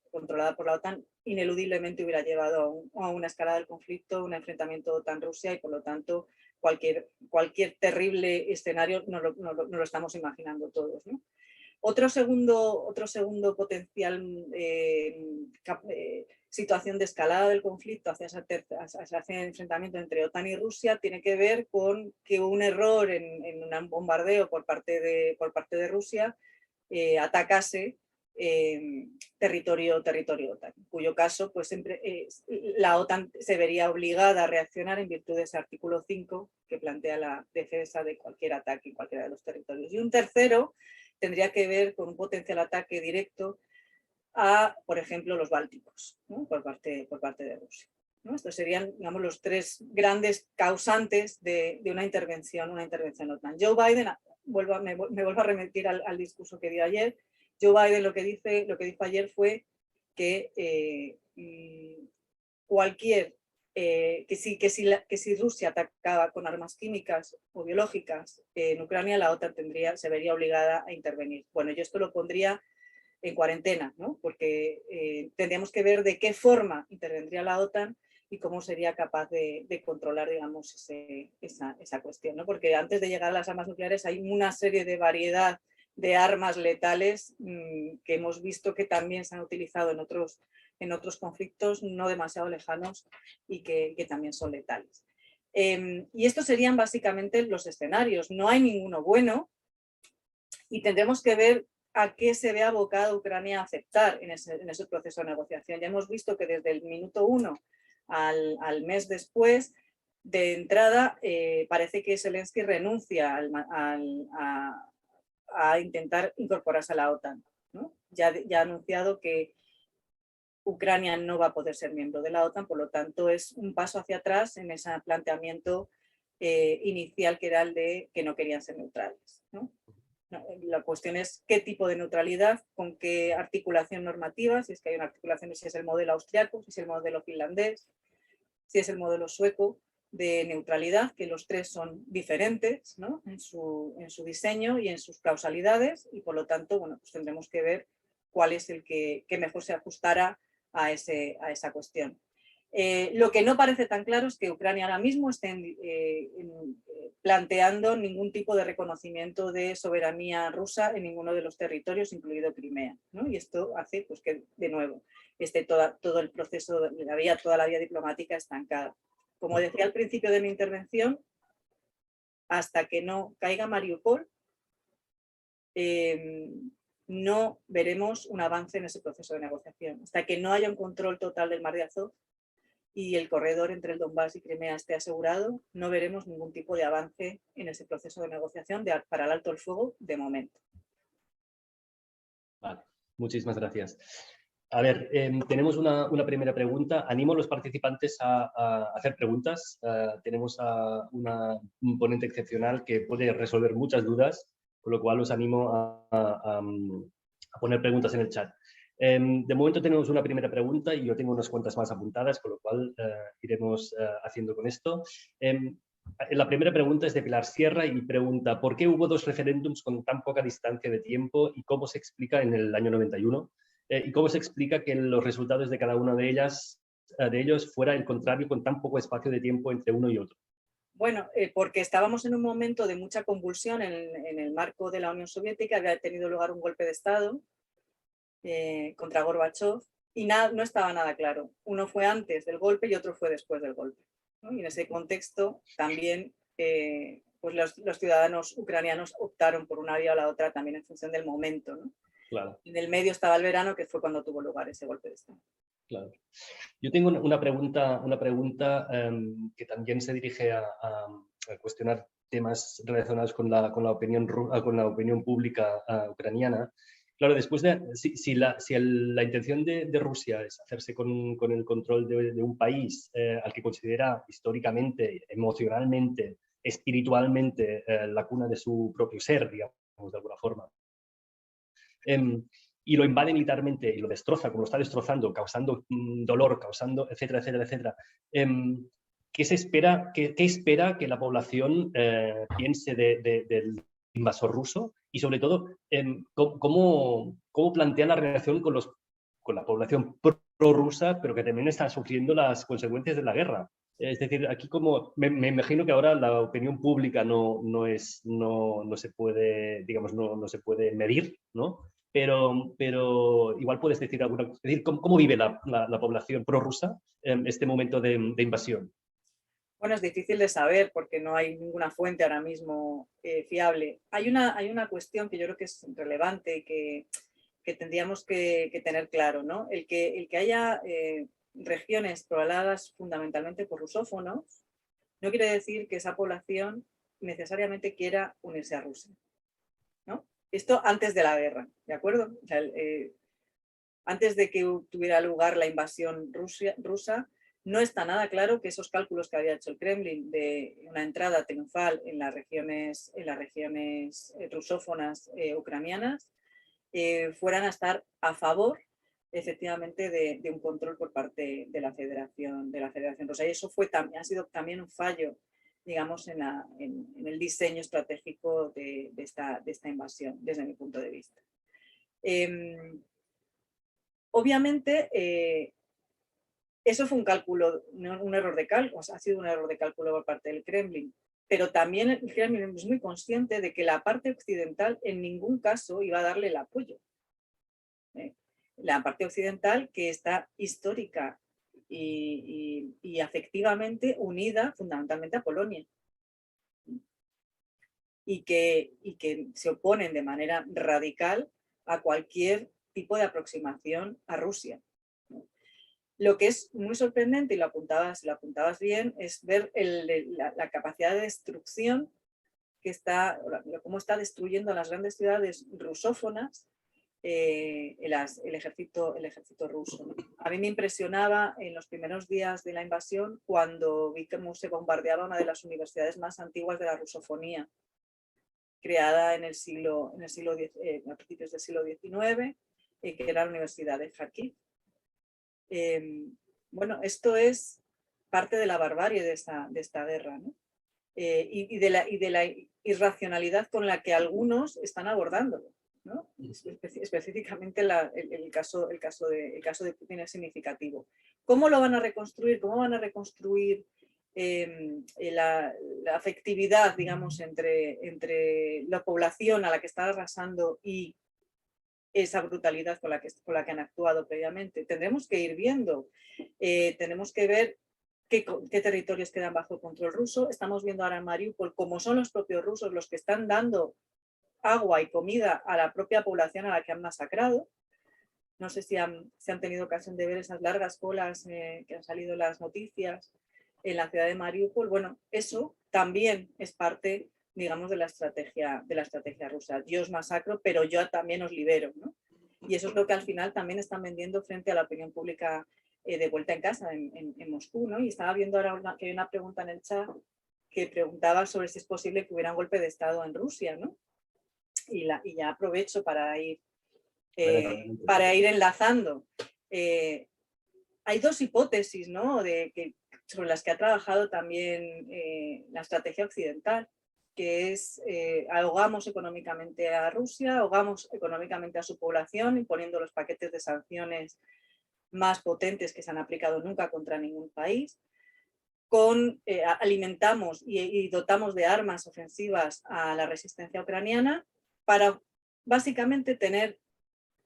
controlada por la OTAN ineludiblemente hubiera llevado a una escalada del conflicto, un enfrentamiento OTAN-Rusia, y por lo tanto cualquier terrible escenario no lo estamos imaginando todos, ¿no? Otro segundo potencial situación de escalada del conflicto hacia ese enfrentamiento entre OTAN y Rusia tiene que ver con que un error en un bombardeo por parte de Rusia atacase territorio OTAN, en cuyo caso pues siempre la OTAN se vería obligada a reaccionar en virtud de ese artículo 5 que plantea la defensa de cualquier ataque en cualquiera de los territorios. Y un tercero tendría que ver con un potencial ataque directo a, por ejemplo, los bálticos, ¿no? por parte de Rusia, ¿no? Estos serían, digamos, los tres grandes causantes de una intervención OTAN. Joe Biden, me vuelvo a remitir al discurso que dio ayer. Joe Biden lo que dijo ayer fue que que si Rusia atacaba con armas químicas o biológicas en Ucrania, la OTAN se vería obligada a intervenir. Bueno, yo esto lo pondría en cuarentena, ¿no? Porque tendríamos que ver de qué forma intervendría la OTAN y cómo sería capaz de controlar, digamos, esa cuestión, ¿no? Porque antes de llegar a las armas nucleares hay una serie de variedad de armas letales que hemos visto que también se han utilizado en otros conflictos no demasiado lejanos y que también son letales. Y estos serían básicamente los escenarios. No hay ninguno bueno y tendremos que ver a qué se ve abocada Ucrania a aceptar en ese proceso de negociación. Ya hemos visto que desde el minuto 1 al mes después, de entrada, parece que Zelensky renuncia a intentar incorporarse a la OTAN, ¿no? Ya ha anunciado que Ucrania no va a poder ser miembro de la OTAN, por lo tanto es un paso hacia atrás en ese planteamiento inicial que era el de que no querían ser neutrales, ¿no? No, la cuestión es qué tipo de neutralidad, con qué articulación normativa, si es que hay una articulación, si es el modelo austriaco, si es el modelo finlandés, si es el modelo sueco de neutralidad, que los tres son diferentes, ¿no?, en su diseño y en sus causalidades, y por lo tanto, bueno, pues tendremos que ver cuál es el que mejor se ajustará a esa cuestión. Lo que no parece tan claro es que Ucrania ahora mismo esté planteando ningún tipo de reconocimiento de soberanía rusa en ninguno de los territorios, incluido Crimea, ¿no? Y esto hace pues, que, de nuevo, esté todo el proceso, toda la vía diplomática estancada. Como decía al principio de mi intervención, hasta que no caiga Mariupol, no veremos un avance en ese proceso de negociación. Hasta que no haya un control total del Mar de Azov y el corredor entre el Donbass y Crimea esté asegurado, no veremos ningún tipo de avance en ese proceso de negociación para el alto el fuego de momento. Vale, muchísimas gracias. A ver, tenemos una primera pregunta. Animo a los participantes a hacer preguntas. Tenemos a un ponente excepcional que puede resolver muchas dudas, con lo cual os animo a poner preguntas en el chat. De momento tenemos una primera pregunta y yo tengo unas cuantas más apuntadas, con lo cual iremos haciendo con esto. La primera pregunta es de Pilar Sierra y pregunta ¿por qué hubo 2 referéndums con tan poca distancia de tiempo y cómo se explica en el año 91? ¿Y cómo se explica que los resultados de cada una de ellos fuera el contrario con tan poco espacio de tiempo entre uno y otro? Bueno, porque estábamos en un momento de mucha convulsión en el marco de la Unión Soviética, había tenido lugar un golpe de Estado contra Gorbachov y no estaba nada claro. Uno fue antes del golpe y otro fue después del golpe, ¿no? Y en ese contexto también pues los ciudadanos ucranianos optaron por una vía o la otra también en función del momento, ¿no? Claro. En el medio estaba el verano, que fue cuando tuvo lugar ese golpe de Estado. Claro. Yo tengo una pregunta que también se dirige a cuestionar temas relacionados con la opinión pública ucraniana. Claro, después de, si la intención de Rusia es hacerse con el control de un país al que considera históricamente, emocionalmente, espiritualmente la cuna de su propio ser, digamos, de alguna forma, y lo invade militarmente y lo destroza, como lo está destrozando, causando dolor, causando, etcétera, etcétera, etcétera. ¿Qué se espera, qué espera que la población piense del invasor ruso? Y sobre todo, ¿cómo plantea la relación con la población prorrusa, pero que también está sufriendo las consecuencias de la guerra? Es decir, aquí como me imagino que ahora la opinión pública no se puede, digamos, no se puede medir, ¿no? Pero igual puedes decir alguna cosa. Es decir, ¿cómo vive la población prorrusa en este momento de invasión? Bueno, es difícil de saber porque no hay ninguna fuente ahora mismo fiable. Hay una cuestión que yo creo que es relevante, que tendríamos que tener claro, ¿no? El que haya regiones pobladas fundamentalmente por rusófonos no quiere decir que esa población necesariamente quiera unirse a Rusia, ¿no? Esto antes de la guerra, ¿de acuerdo? O sea, antes de que tuviera lugar la invasión rusa, no está nada claro que esos cálculos que había hecho el Kremlin de una entrada triunfal en las regiones rusófonas ucranianas fueran a estar a favor efectivamente de un control por parte de la Federación Rusa. Y eso ha sido también un fallo, digamos, en el diseño estratégico de esta invasión, desde mi punto de vista. Obviamente, eso fue un cálculo, un error de cálculo, o sea, ha sido un error de cálculo por parte del Kremlin, pero también el Kremlin es muy consciente de que la parte occidental en ningún caso iba a darle el apoyo. La parte occidental que está histórica y afectivamente unida fundamentalmente a Polonia y que se oponen de manera radical a cualquier tipo de aproximación a Rusia. Lo que es muy sorprendente, y lo apuntabas bien, es ver la capacidad de destrucción cómo está destruyendo las grandes ciudades rusófonas el ejército ruso. A mí me impresionaba en los primeros días de la invasión cuando vi cómo se bombardeaba una de las universidades más antiguas de la rusofonía, creada en el siglo a principios del siglo XIX, que era la Universidad de Kharkiv. Bueno, esto es parte de la barbarie de esta guerra, ¿no? Y de la irracionalidad con la que algunos están abordándolo, ¿no? Específicamente el caso de Putin es significativo. ¿Cómo lo van a reconstruir? ¿Cómo van a reconstruir la afectividad, digamos, entre la población a la que están arrasando y esa brutalidad con la que han actuado previamente? Tendremos que ir viendo, tenemos que ver qué territorios quedan bajo control ruso. Estamos viendo ahora en Mariupol cómo son los propios rusos los que están dando agua y comida a la propia población a la que han masacrado. No sé si han tenido ocasión de ver esas largas colas que han salido en las noticias en la ciudad de Mariupol. Bueno, eso también es parte, digamos, de la estrategia rusa. Yo os masacro, pero yo también os libero, ¿no? Y eso es lo que al final también están vendiendo frente a la opinión pública de vuelta en casa en Moscú, ¿no? Y estaba viendo ahora que hay una pregunta en el chat que preguntaba sobre si es posible que hubiera un golpe de Estado en Rusia, ¿no? Y ya aprovecho para ir enlazando. Hay dos hipótesis, ¿no? Sobre las que ha trabajado también la estrategia occidental, que es ahogamos económicamente a Rusia, ahogamos económicamente a su población, imponiendo los paquetes de sanciones más potentes que se han aplicado nunca contra ningún país, alimentamos y dotamos de armas ofensivas a la resistencia ucraniana para básicamente tener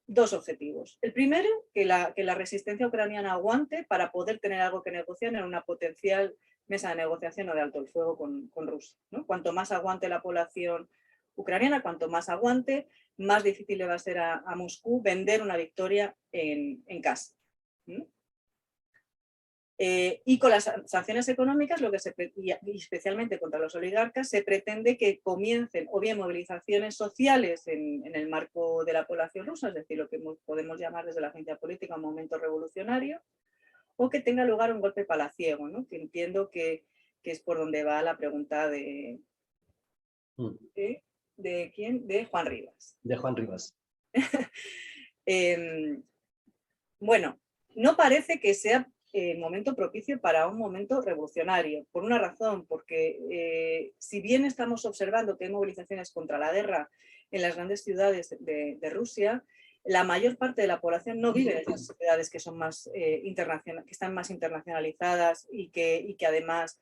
dos objetivos. El primero, que la resistencia ucraniana aguante para poder tener algo que negociar en una potencial mesa de negociación o de alto el fuego con Rusia, ¿no? Cuanto más aguante la población ucraniana, cuanto más aguante, más difícil le va a ser a Moscú vender una victoria en casa. Y con las sanciones económicas, y especialmente contra los oligarcas, se pretende que comiencen o bien movilizaciones sociales en el marco de la población rusa, es decir, lo que podemos llamar desde la ciencia política un momento revolucionario, o que tenga lugar un golpe palaciego, ¿no? Que entiendo que es por donde va la pregunta ¿de quién? De Juan Rivas. De Juan Rivas. Bueno, no parece que sea momento propicio para un momento revolucionario, por una razón, porque si bien estamos observando que hay movilizaciones contra la guerra en las grandes ciudades de Rusia, la mayor parte de la población no vive en esas ciudades que son más que están más internacionalizadas y que además,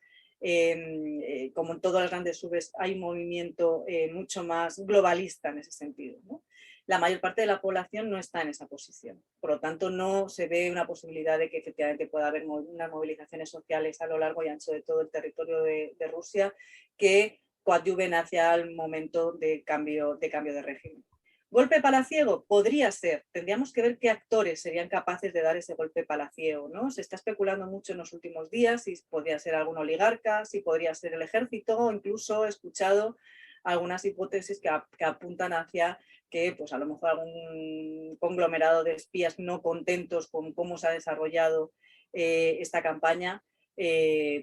como en todas las grandes urbes, hay un movimiento mucho más globalista en ese sentido, ¿no? La mayor parte de la población no está en esa posición. Por lo tanto, no se ve una posibilidad de que efectivamente pueda haber unas movilizaciones sociales a lo largo y ancho de todo el territorio de Rusia que coadyuven hacia el momento de cambio de régimen. ¿Golpe palaciego? Podría ser. Tendríamos que ver qué actores serían capaces de dar ese golpe palaciego, ¿no? Se está especulando mucho en los últimos días si podría ser algún oligarca, si podría ser el ejército, o incluso he escuchado algunas hipótesis que apuntan hacia que pues a lo mejor algún conglomerado de espías no contentos con cómo se ha desarrollado esta campaña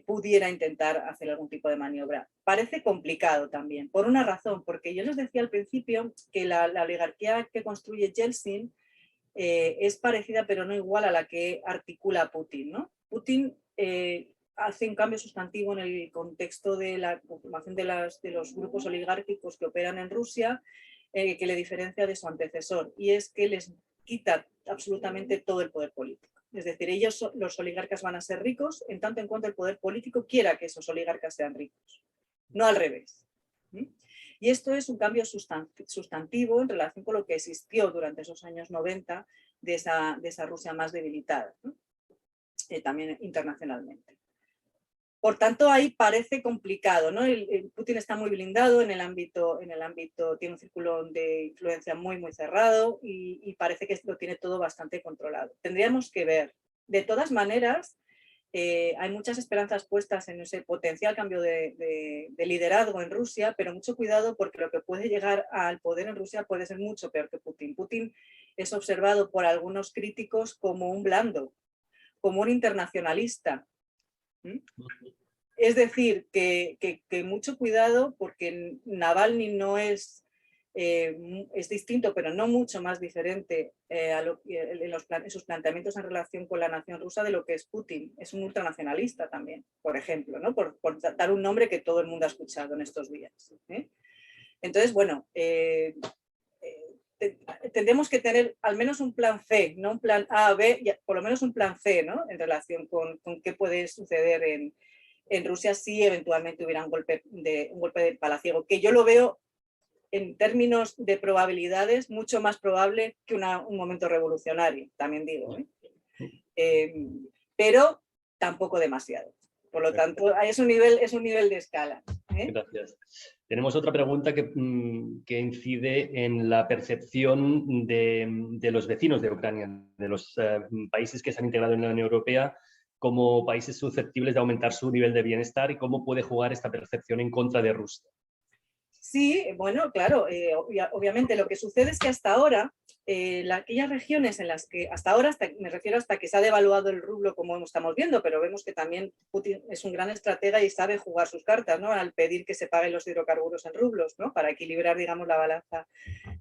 pudiera intentar hacer algún tipo de maniobra. Parece complicado también, por una razón, porque yo les decía al principio que la oligarquía que construye Yeltsin es parecida pero no igual a la que articula Putin, ¿no? Putin hace un cambio sustantivo en el contexto de la conformación de los grupos oligárquicos que operan en Rusia, que le diferencia de su antecesor, y es que les quita absolutamente todo el poder político. Es decir, los oligarcas van a ser ricos en tanto en cuanto el poder político quiera que esos oligarcas sean ricos, no al revés. Y esto es un cambio sustantivo en relación con lo que existió durante esos años 90 de esa Rusia más debilitada, ¿no? También internacionalmente. Por tanto, ahí parece complicado, ¿no? Putin está muy blindado en el ámbito, tiene un círculo de influencia muy, muy cerrado y parece que lo tiene todo bastante controlado. Tendríamos que ver. De todas maneras, hay muchas esperanzas puestas en ese potencial cambio de liderazgo en Rusia, pero mucho cuidado porque lo que puede llegar al poder en Rusia puede ser mucho peor que Putin. Putin es observado por algunos críticos como un blando, como un internacionalista. Es decir, que mucho cuidado porque Navalny no es distinto, pero no mucho más diferente en sus planteamientos en relación con la nación rusa de lo que es Putin. Es un ultranacionalista también, por ejemplo, ¿no? por dar un nombre que todo el mundo ha escuchado en estos días. Entonces, bueno, tendremos que tener al menos un plan C, no un plan A, B, y por lo menos un plan C, ¿no? En relación con qué puede suceder en Rusia si eventualmente hubiera un golpe de palaciego, que yo lo veo en términos de probabilidades mucho más probable que un momento revolucionario, también digo. Pero tampoco demasiado. Por lo tanto, es un nivel de escala. Gracias. Tenemos otra pregunta que incide en la percepción de los vecinos de Ucrania, de los países que se han integrado en la Unión Europea, como países susceptibles de aumentar su nivel de bienestar y cómo puede jugar esta percepción en contra de Rusia. Sí, bueno, claro, obviamente lo que sucede es que hasta ahora, aquellas regiones en las que, me refiero hasta que se ha devaluado el rublo como estamos viendo, pero vemos que también Putin es un gran estratega y sabe jugar sus cartas, ¿no? Al pedir que se paguen los hidrocarburos en rublos, ¿no? Para equilibrar, digamos, la balanza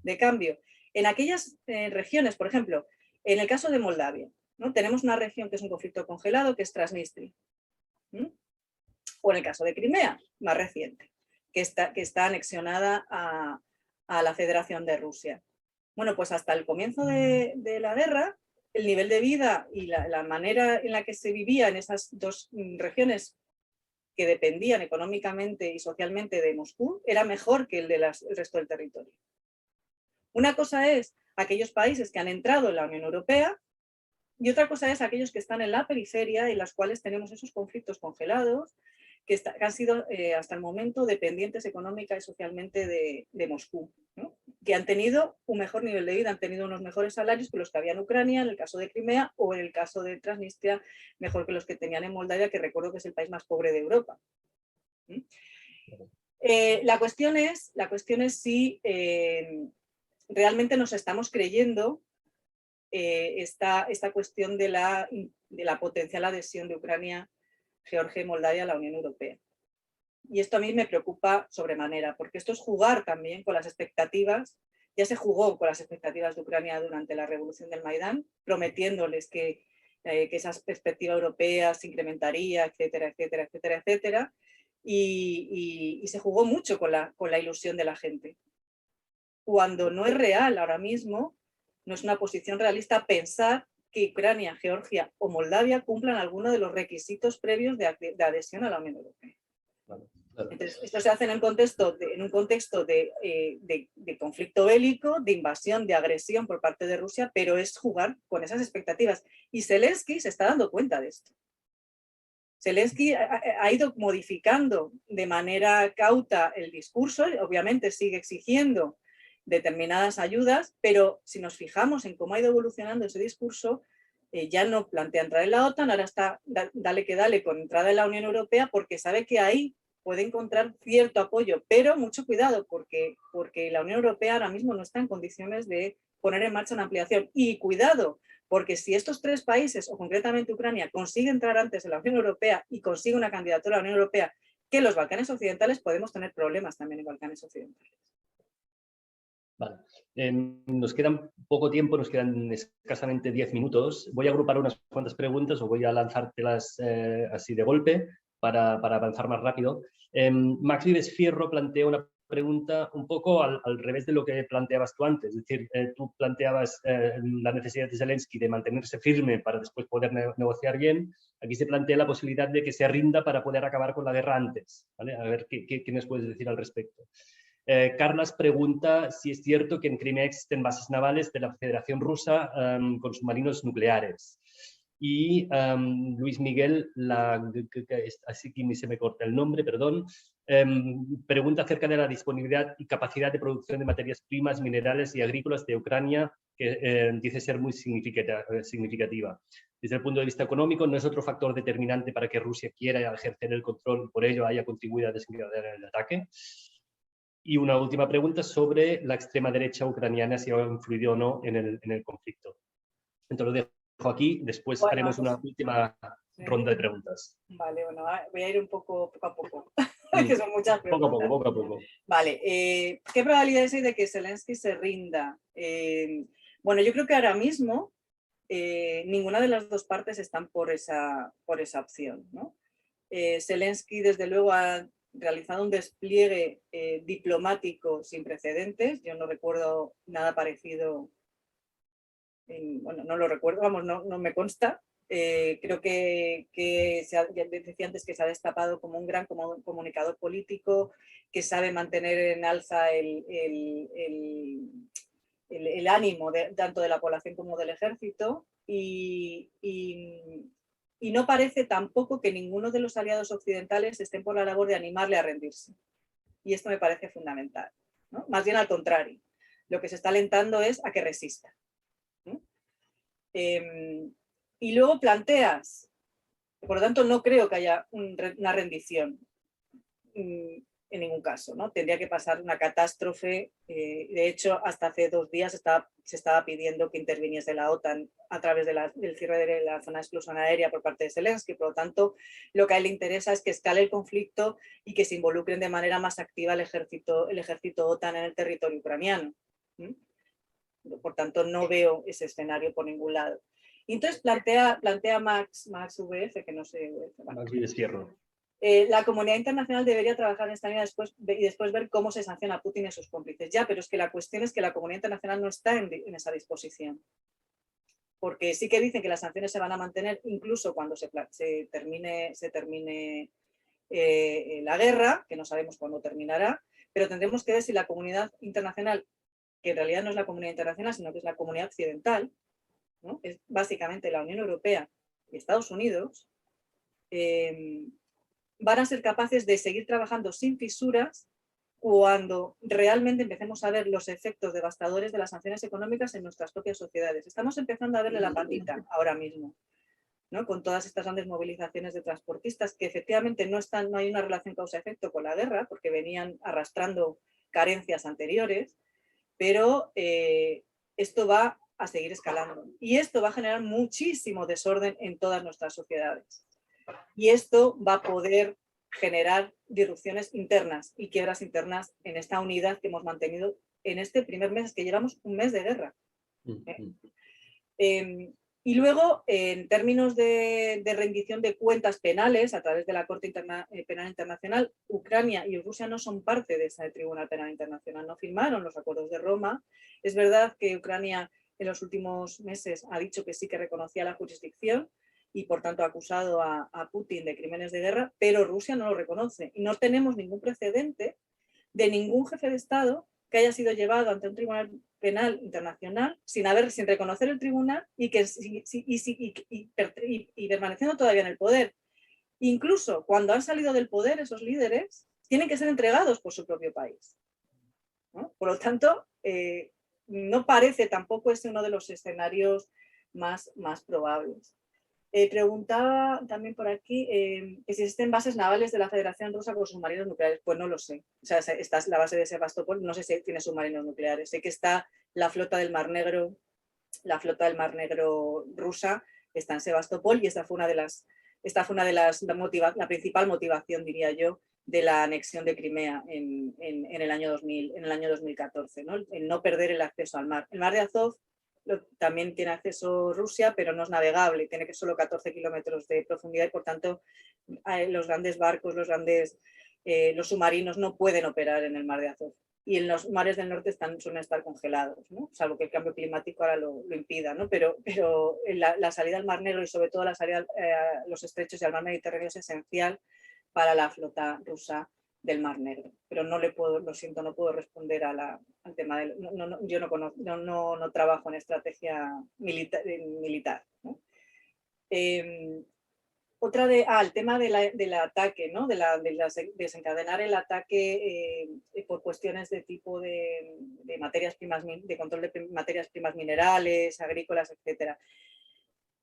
de cambio. En aquellas regiones, por ejemplo, en el caso de Moldavia, ¿no? Tenemos una región que es un conflicto congelado, que es Transnistria. O en el caso de Crimea, más reciente, que está anexionada a la Federación de Rusia. Bueno, pues hasta el comienzo de la guerra, el nivel de vida y la manera en la que se vivía en esas dos regiones que dependían económicamente y socialmente de Moscú era mejor que el del resto del territorio. Una cosa es aquellos países que han entrado en la Unión Europea y otra cosa es aquellos que están en la periferia y en las cuales tenemos esos conflictos congelados que han sido hasta el momento dependientes económica y socialmente de Moscú, ¿no? Que han tenido un mejor nivel de vida, han tenido unos mejores salarios que los que había en Ucrania, en el caso de Crimea, o en el caso de Transnistria, mejor que los que tenían en Moldavia, que recuerdo que es el país más pobre de Europa. La cuestión es si realmente nos estamos creyendo esta cuestión de la potencial adhesión de Ucrania, Georgia y Moldavia a la Unión Europea. Y esto a mí me preocupa sobremanera, porque esto es jugar también con las expectativas. Ya se jugó con las expectativas de Ucrania durante la revolución del Maidán, prometiéndoles que esa perspectiva europea se incrementaría, etcétera, etcétera, etcétera, etcétera. Y se jugó mucho con la ilusión de la gente. Cuando no es real ahora mismo, no es una posición realista pensar que Ucrania, Georgia o Moldavia cumplan alguno de los requisitos previos de adhesión a la Unión Europea. Entonces, esto se hace en un contexto de conflicto bélico, de invasión, de agresión por parte de Rusia, pero es jugar con esas expectativas. Y Zelensky se está dando cuenta de esto. Zelensky ha ido modificando de manera cauta el discurso, obviamente sigue exigiendo determinadas ayudas, pero si nos fijamos en cómo ha ido evolucionando ese discurso, ya no plantea entrar en la OTAN, ahora está dale que dale con entrada en la Unión Europea porque sabe que ahí puede encontrar cierto apoyo, pero mucho cuidado porque la Unión Europea ahora mismo no está en condiciones de poner en marcha una ampliación. Y cuidado, porque si estos tres países, o concretamente Ucrania, consigue entrar antes en la Unión Europea y consigue una candidatura a la Unión Europea que los Balcanes Occidentales, podemos tener problemas también en Balcanes Occidentales. Vale. Nos queda poco tiempo, nos quedan escasamente 10 minutos. Voy a agrupar unas cuantas preguntas o voy a lanzártelas así de golpe para avanzar más rápido. Max Vives Fierro plantea una pregunta un poco al revés de lo que planteabas tú antes. Es decir, tú planteabas la necesidad de Zelensky de mantenerse firme para después poder negociar bien. Aquí se plantea la posibilidad de que se rinda para poder acabar con la guerra antes. ¿Vale? A ver, ¿qué nos puedes decir al respecto? Carlas pregunta si es cierto que en Crimea existen bases navales de la Federación Rusa con submarinos nucleares. Y Luis Miguel, así que se me corta el nombre, perdón, pregunta acerca de la disponibilidad y capacidad de producción de materias primas, minerales y agrícolas de Ucrania, que dice ser muy significativa. Desde el punto de vista económico, no es otro factor determinante para que Rusia quiera ejercer el control y por ello haya contribuido a desencadenar el ataque. Y una última pregunta sobre la extrema derecha ucraniana, si ha influido o no en el conflicto. Entonces lo dejo aquí, después haremos una última ronda de preguntas. Vale, bueno, voy a ir un poco a poco, que son muchas preguntas. Poco a poco. Vale, ¿qué probabilidades hay de que Zelensky se rinda? Bueno, yo creo que ahora mismo ninguna de las dos partes están por esa opción, ¿no? Zelensky, desde luego, ha realizado un despliegue diplomático sin precedentes. Yo no recuerdo nada parecido, bueno, no lo recuerdo, vamos, no me consta. Creo que ya decía antes que se ha destapado como un gran comunicador político, que sabe mantener en alza el ánimo tanto de la población como del ejército, y no parece tampoco que ninguno de los aliados occidentales estén por la labor de animarle a rendirse. Y esto me parece fundamental, ¿no? Más bien al contrario, lo que se está alentando es a que resista, ¿no? Y luego planteas, por lo tanto no creo que haya una rendición en ningún caso, ¿no? Tendría que pasar una catástrofe. De hecho, hasta hace 2 días se estaba pidiendo que interviniese la OTAN a través del cierre de la zona de exclusión aérea por parte de Zelensky. Por lo tanto, lo que a él le interesa es que escale el conflicto y que se involucren de manera más activa el ejército OTAN en el territorio ucraniano. Por tanto, no veo ese escenario por ningún lado. Y entonces plantea Max VF, que no sé... Max Videsfierro. La comunidad internacional debería trabajar en esta línea y después ver cómo se sanciona a Putin y a sus cómplices. Ya, pero es que la cuestión es que la comunidad internacional no está en esa disposición. Porque sí que dicen que las sanciones se van a mantener incluso cuando se termine la guerra, que no sabemos cuándo terminará, pero tendremos que ver si la comunidad internacional, que en realidad no es la comunidad internacional, sino que es la comunidad occidental, ¿no? Es básicamente la Unión Europea y Estados Unidos, van a ser capaces de seguir trabajando sin fisuras cuando realmente empecemos a ver los efectos devastadores de las sanciones económicas en nuestras propias sociedades. Estamos empezando a verle la patita ahora mismo, ¿no? Con todas estas grandes movilizaciones de transportistas que efectivamente no hay una relación causa-efecto con la guerra, porque venían arrastrando carencias anteriores, pero esto va a seguir escalando y esto va a generar muchísimo desorden en todas nuestras sociedades. Y esto va a poder generar disrupciones internas y quiebras internas en esta unidad que hemos mantenido en este primer mes, que llevamos un mes de guerra. Y luego, en términos de rendición de cuentas penales a través de la Corte Penal Internacional, Ucrania y Rusia no son parte de ese Tribunal Penal Internacional, no firmaron los acuerdos de Roma. Es verdad que Ucrania en los últimos meses ha dicho que sí que reconocía la jurisdicción y por tanto ha acusado a Putin de crímenes de guerra, pero Rusia no lo reconoce. Y no tenemos ningún precedente de ningún jefe de Estado que haya sido llevado ante un tribunal penal internacional sin reconocer el tribunal y permaneciendo todavía en el poder. Incluso cuando han salido del poder, esos líderes tienen que ser entregados por su propio país, ¿no? Por lo tanto, no parece tampoco uno de los escenarios más probables. Preguntaba también por aquí que si existen bases navales de la Federación Rusa con submarinos nucleares. Pues no lo sé. O sea, está la base de Sebastopol, no sé si tiene submarinos nucleares. Sé que está la flota del Mar Negro rusa, está en Sebastopol, y esta fue una de las la principal motivación, diría yo, de la anexión de Crimea en el año 2014, ¿no? El no perder el acceso al mar. El mar de Azov también tiene acceso Rusia, pero no es navegable, tiene que solo 14 kilómetros de profundidad y por tanto los grandes barcos, los submarinos no pueden operar en el mar de Azov. Y en los mares del norte suelen estar congelados, ¿no? Salvo que el cambio climático ahora lo impida, ¿no? Pero la salida al Mar Negro y sobre todo la salida a los estrechos y al mar Mediterráneo es esencial para la flota rusa del Mar Negro. Pero lo siento, no puedo responder al tema del... yo no trabajo en estrategia militar, ¿no? El tema del ataque, ¿no? de desencadenar el ataque por cuestiones de tipo de materias primas, de control de materias primas minerales, agrícolas, etcétera.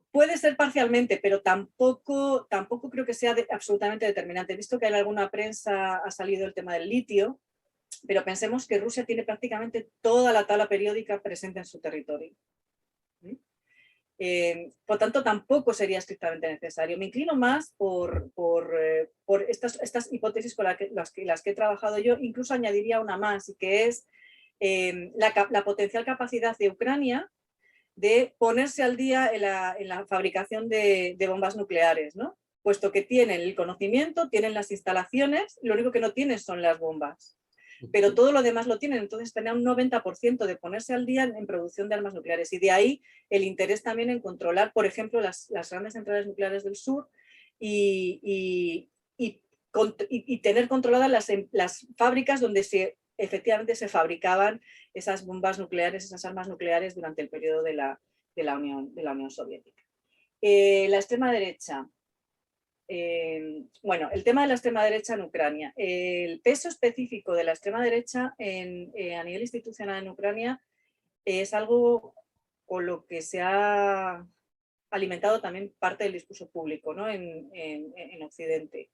Puede ser parcialmente, pero tampoco creo que sea absolutamente determinante. He visto que en alguna prensa ha salido el tema del litio, pero pensemos que Rusia tiene prácticamente toda la tabla periódica presente en su territorio. Por tanto, tampoco sería estrictamente necesario. Me inclino más por estas hipótesis con las que he trabajado yo. Incluso añadiría una más, y que es la potencial capacidad de Ucrania de ponerse al día en la fabricación de bombas nucleares, ¿no? Puesto que tienen el conocimiento, tienen las instalaciones, lo único que no tienen son las bombas. Pero todo lo demás lo tienen, entonces tenían un 90% de ponerse al día en producción de armas nucleares. Y de ahí el interés también en controlar, por ejemplo, las grandes centrales nucleares del sur y tener controladas las fábricas donde efectivamente se fabricaban esas bombas nucleares, esas armas nucleares durante el periodo de la Unión Soviética. La extrema derecha. Bueno, el tema de la extrema derecha en Ucrania. El peso específico de la extrema derecha a nivel institucional en Ucrania es algo con lo que se ha alimentado también parte del discurso público, ¿no? en Occidente.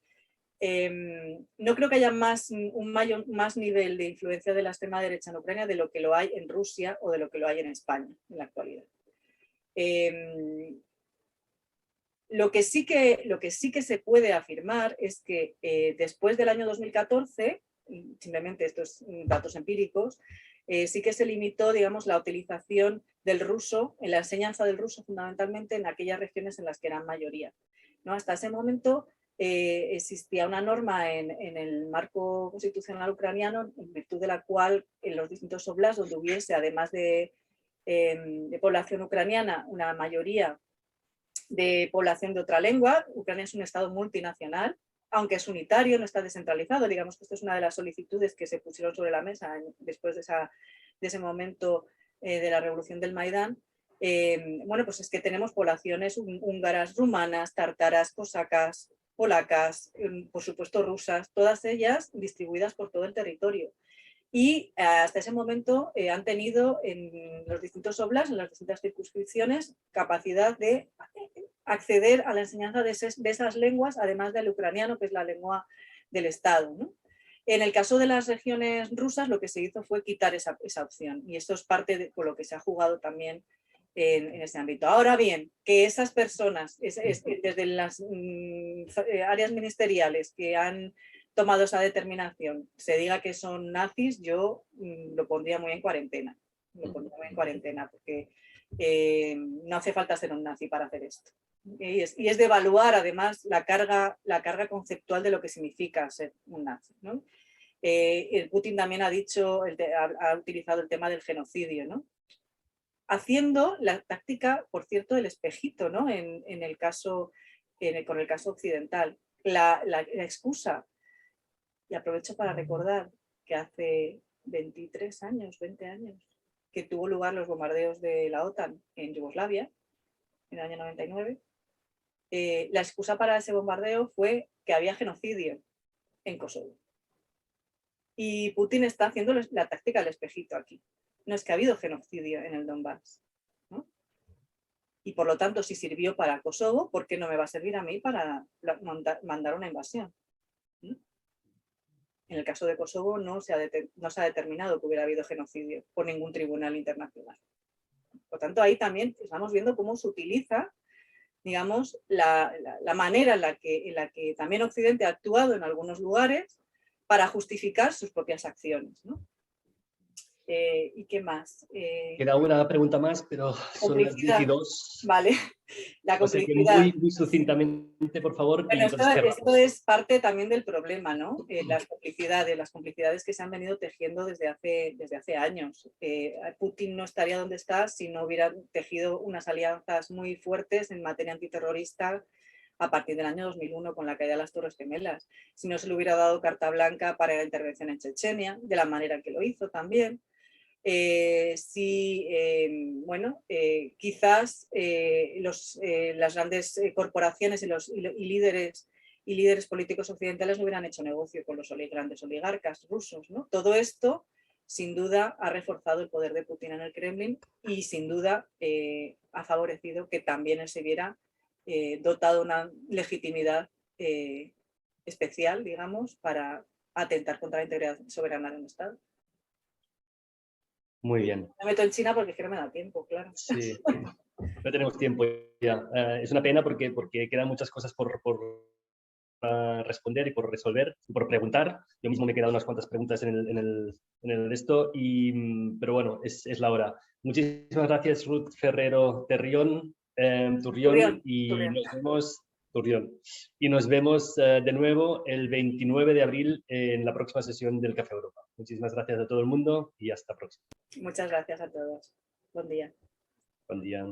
No creo que haya más nivel de influencia de la extrema derecha en Ucrania de lo que lo hay en Rusia o de lo que lo hay en España en la actualidad. Lo que sí que se puede afirmar es que después del año 2014, simplemente estos datos empíricos, sí que se limitó, digamos, la utilización del ruso, en la enseñanza del ruso fundamentalmente en aquellas regiones en las que eran mayoría, ¿no? Hasta ese momento existía una norma en el marco constitucional ucraniano en virtud de la cual en los distintos oblasts donde hubiese, además de población ucraniana, una mayoría de población de otra lengua. Ucrania es un estado multinacional, aunque es unitario, no está descentralizado. Digamos que esto es una de las solicitudes que se pusieron sobre la mesa después de ese momento de la revolución del Maidán. Bueno, pues es que tenemos poblaciones húngaras, rumanas, tártaras, cosacas, polacas, por supuesto rusas, todas ellas distribuidas por todo el territorio. Y hasta ese momento han tenido en los distintos oblasts, en las distintas circunscripciones, capacidad de acceder a la enseñanza de esas lenguas, además del ucraniano, que es la lengua del Estado, ¿no? En el caso de las regiones rusas, lo que se hizo fue quitar esa opción, y esto es parte de por lo que se ha jugado también en ese ámbito. Ahora bien, que esas personas, desde las áreas ministeriales que han tomado esa determinación, se diga que son nazis, yo lo pondría muy en cuarentena. Lo pondría muy en cuarentena, porque no hace falta ser un nazi para hacer esto. Y es de evaluar además la carga conceptual de lo que significa ser un nazi, ¿no? Putin también ha utilizado el tema del genocidio, ¿no? Haciendo la táctica, por cierto, del espejito, ¿no? con el caso occidental. La excusa, y aprovecho para recordar que hace 23 años, 20 años, que tuvo lugar los bombardeos de la OTAN en Yugoslavia, en el año 99, la excusa para ese bombardeo fue que había genocidio en Kosovo. Y Putin está haciendo la táctica del espejito aquí. No es que ha habido genocidio en el Donbass, ¿no? Y por lo tanto, si sirvió para Kosovo, ¿por qué no me va a servir a mí para mandar una invasión? ¿no? En el caso de Kosovo no se ha determinado que hubiera habido genocidio por ningún tribunal internacional. Por tanto, ahí también estamos viendo cómo se utiliza, digamos, la manera en la que también Occidente ha actuado en algunos lugares para justificar sus propias acciones, ¿no? ¿Y qué más? Queda una pregunta más, pero son las 10:02. Vale, la complicidad. O sea que muy sucintamente, por favor. Bueno, esto es parte también del problema, ¿no? Las complicidades que se han venido tejiendo desde hace años. Putin no estaría donde está si no hubiera tejido unas alianzas muy fuertes en materia antiterrorista a partir del año 2001 con la caída de las Torres Gemelas. Si no se le hubiera dado carta blanca para la intervención en Chechenia, de la manera que lo hizo también. Quizás las grandes corporaciones y líderes políticos occidentales no hubieran hecho negocio con los grandes oligarcas rusos, ¿no? Todo esto, sin duda, ha reforzado el poder de Putin en el Kremlin y, sin duda, ha favorecido que también él se viera dotado de una legitimidad especial, digamos, para atentar contra la integridad soberana de un Estado. Muy bien. Me meto en China porque es que no me da tiempo, claro. Sí. no tenemos tiempo ya. Es una pena porque quedan muchas cosas por responder y por resolver y por preguntar. Yo mismo me he quedado unas cuantas preguntas en el esto, pero bueno, es la hora. Muchísimas gracias, Ruth Ferrero Turrión, y nos vemos, Turrión. Y nos vemos de nuevo el 29 de abril en la próxima sesión del Café Europa. Muchísimas gracias a todo el mundo y hasta la próxima. Muchas gracias a todos. Buen día. Buen día.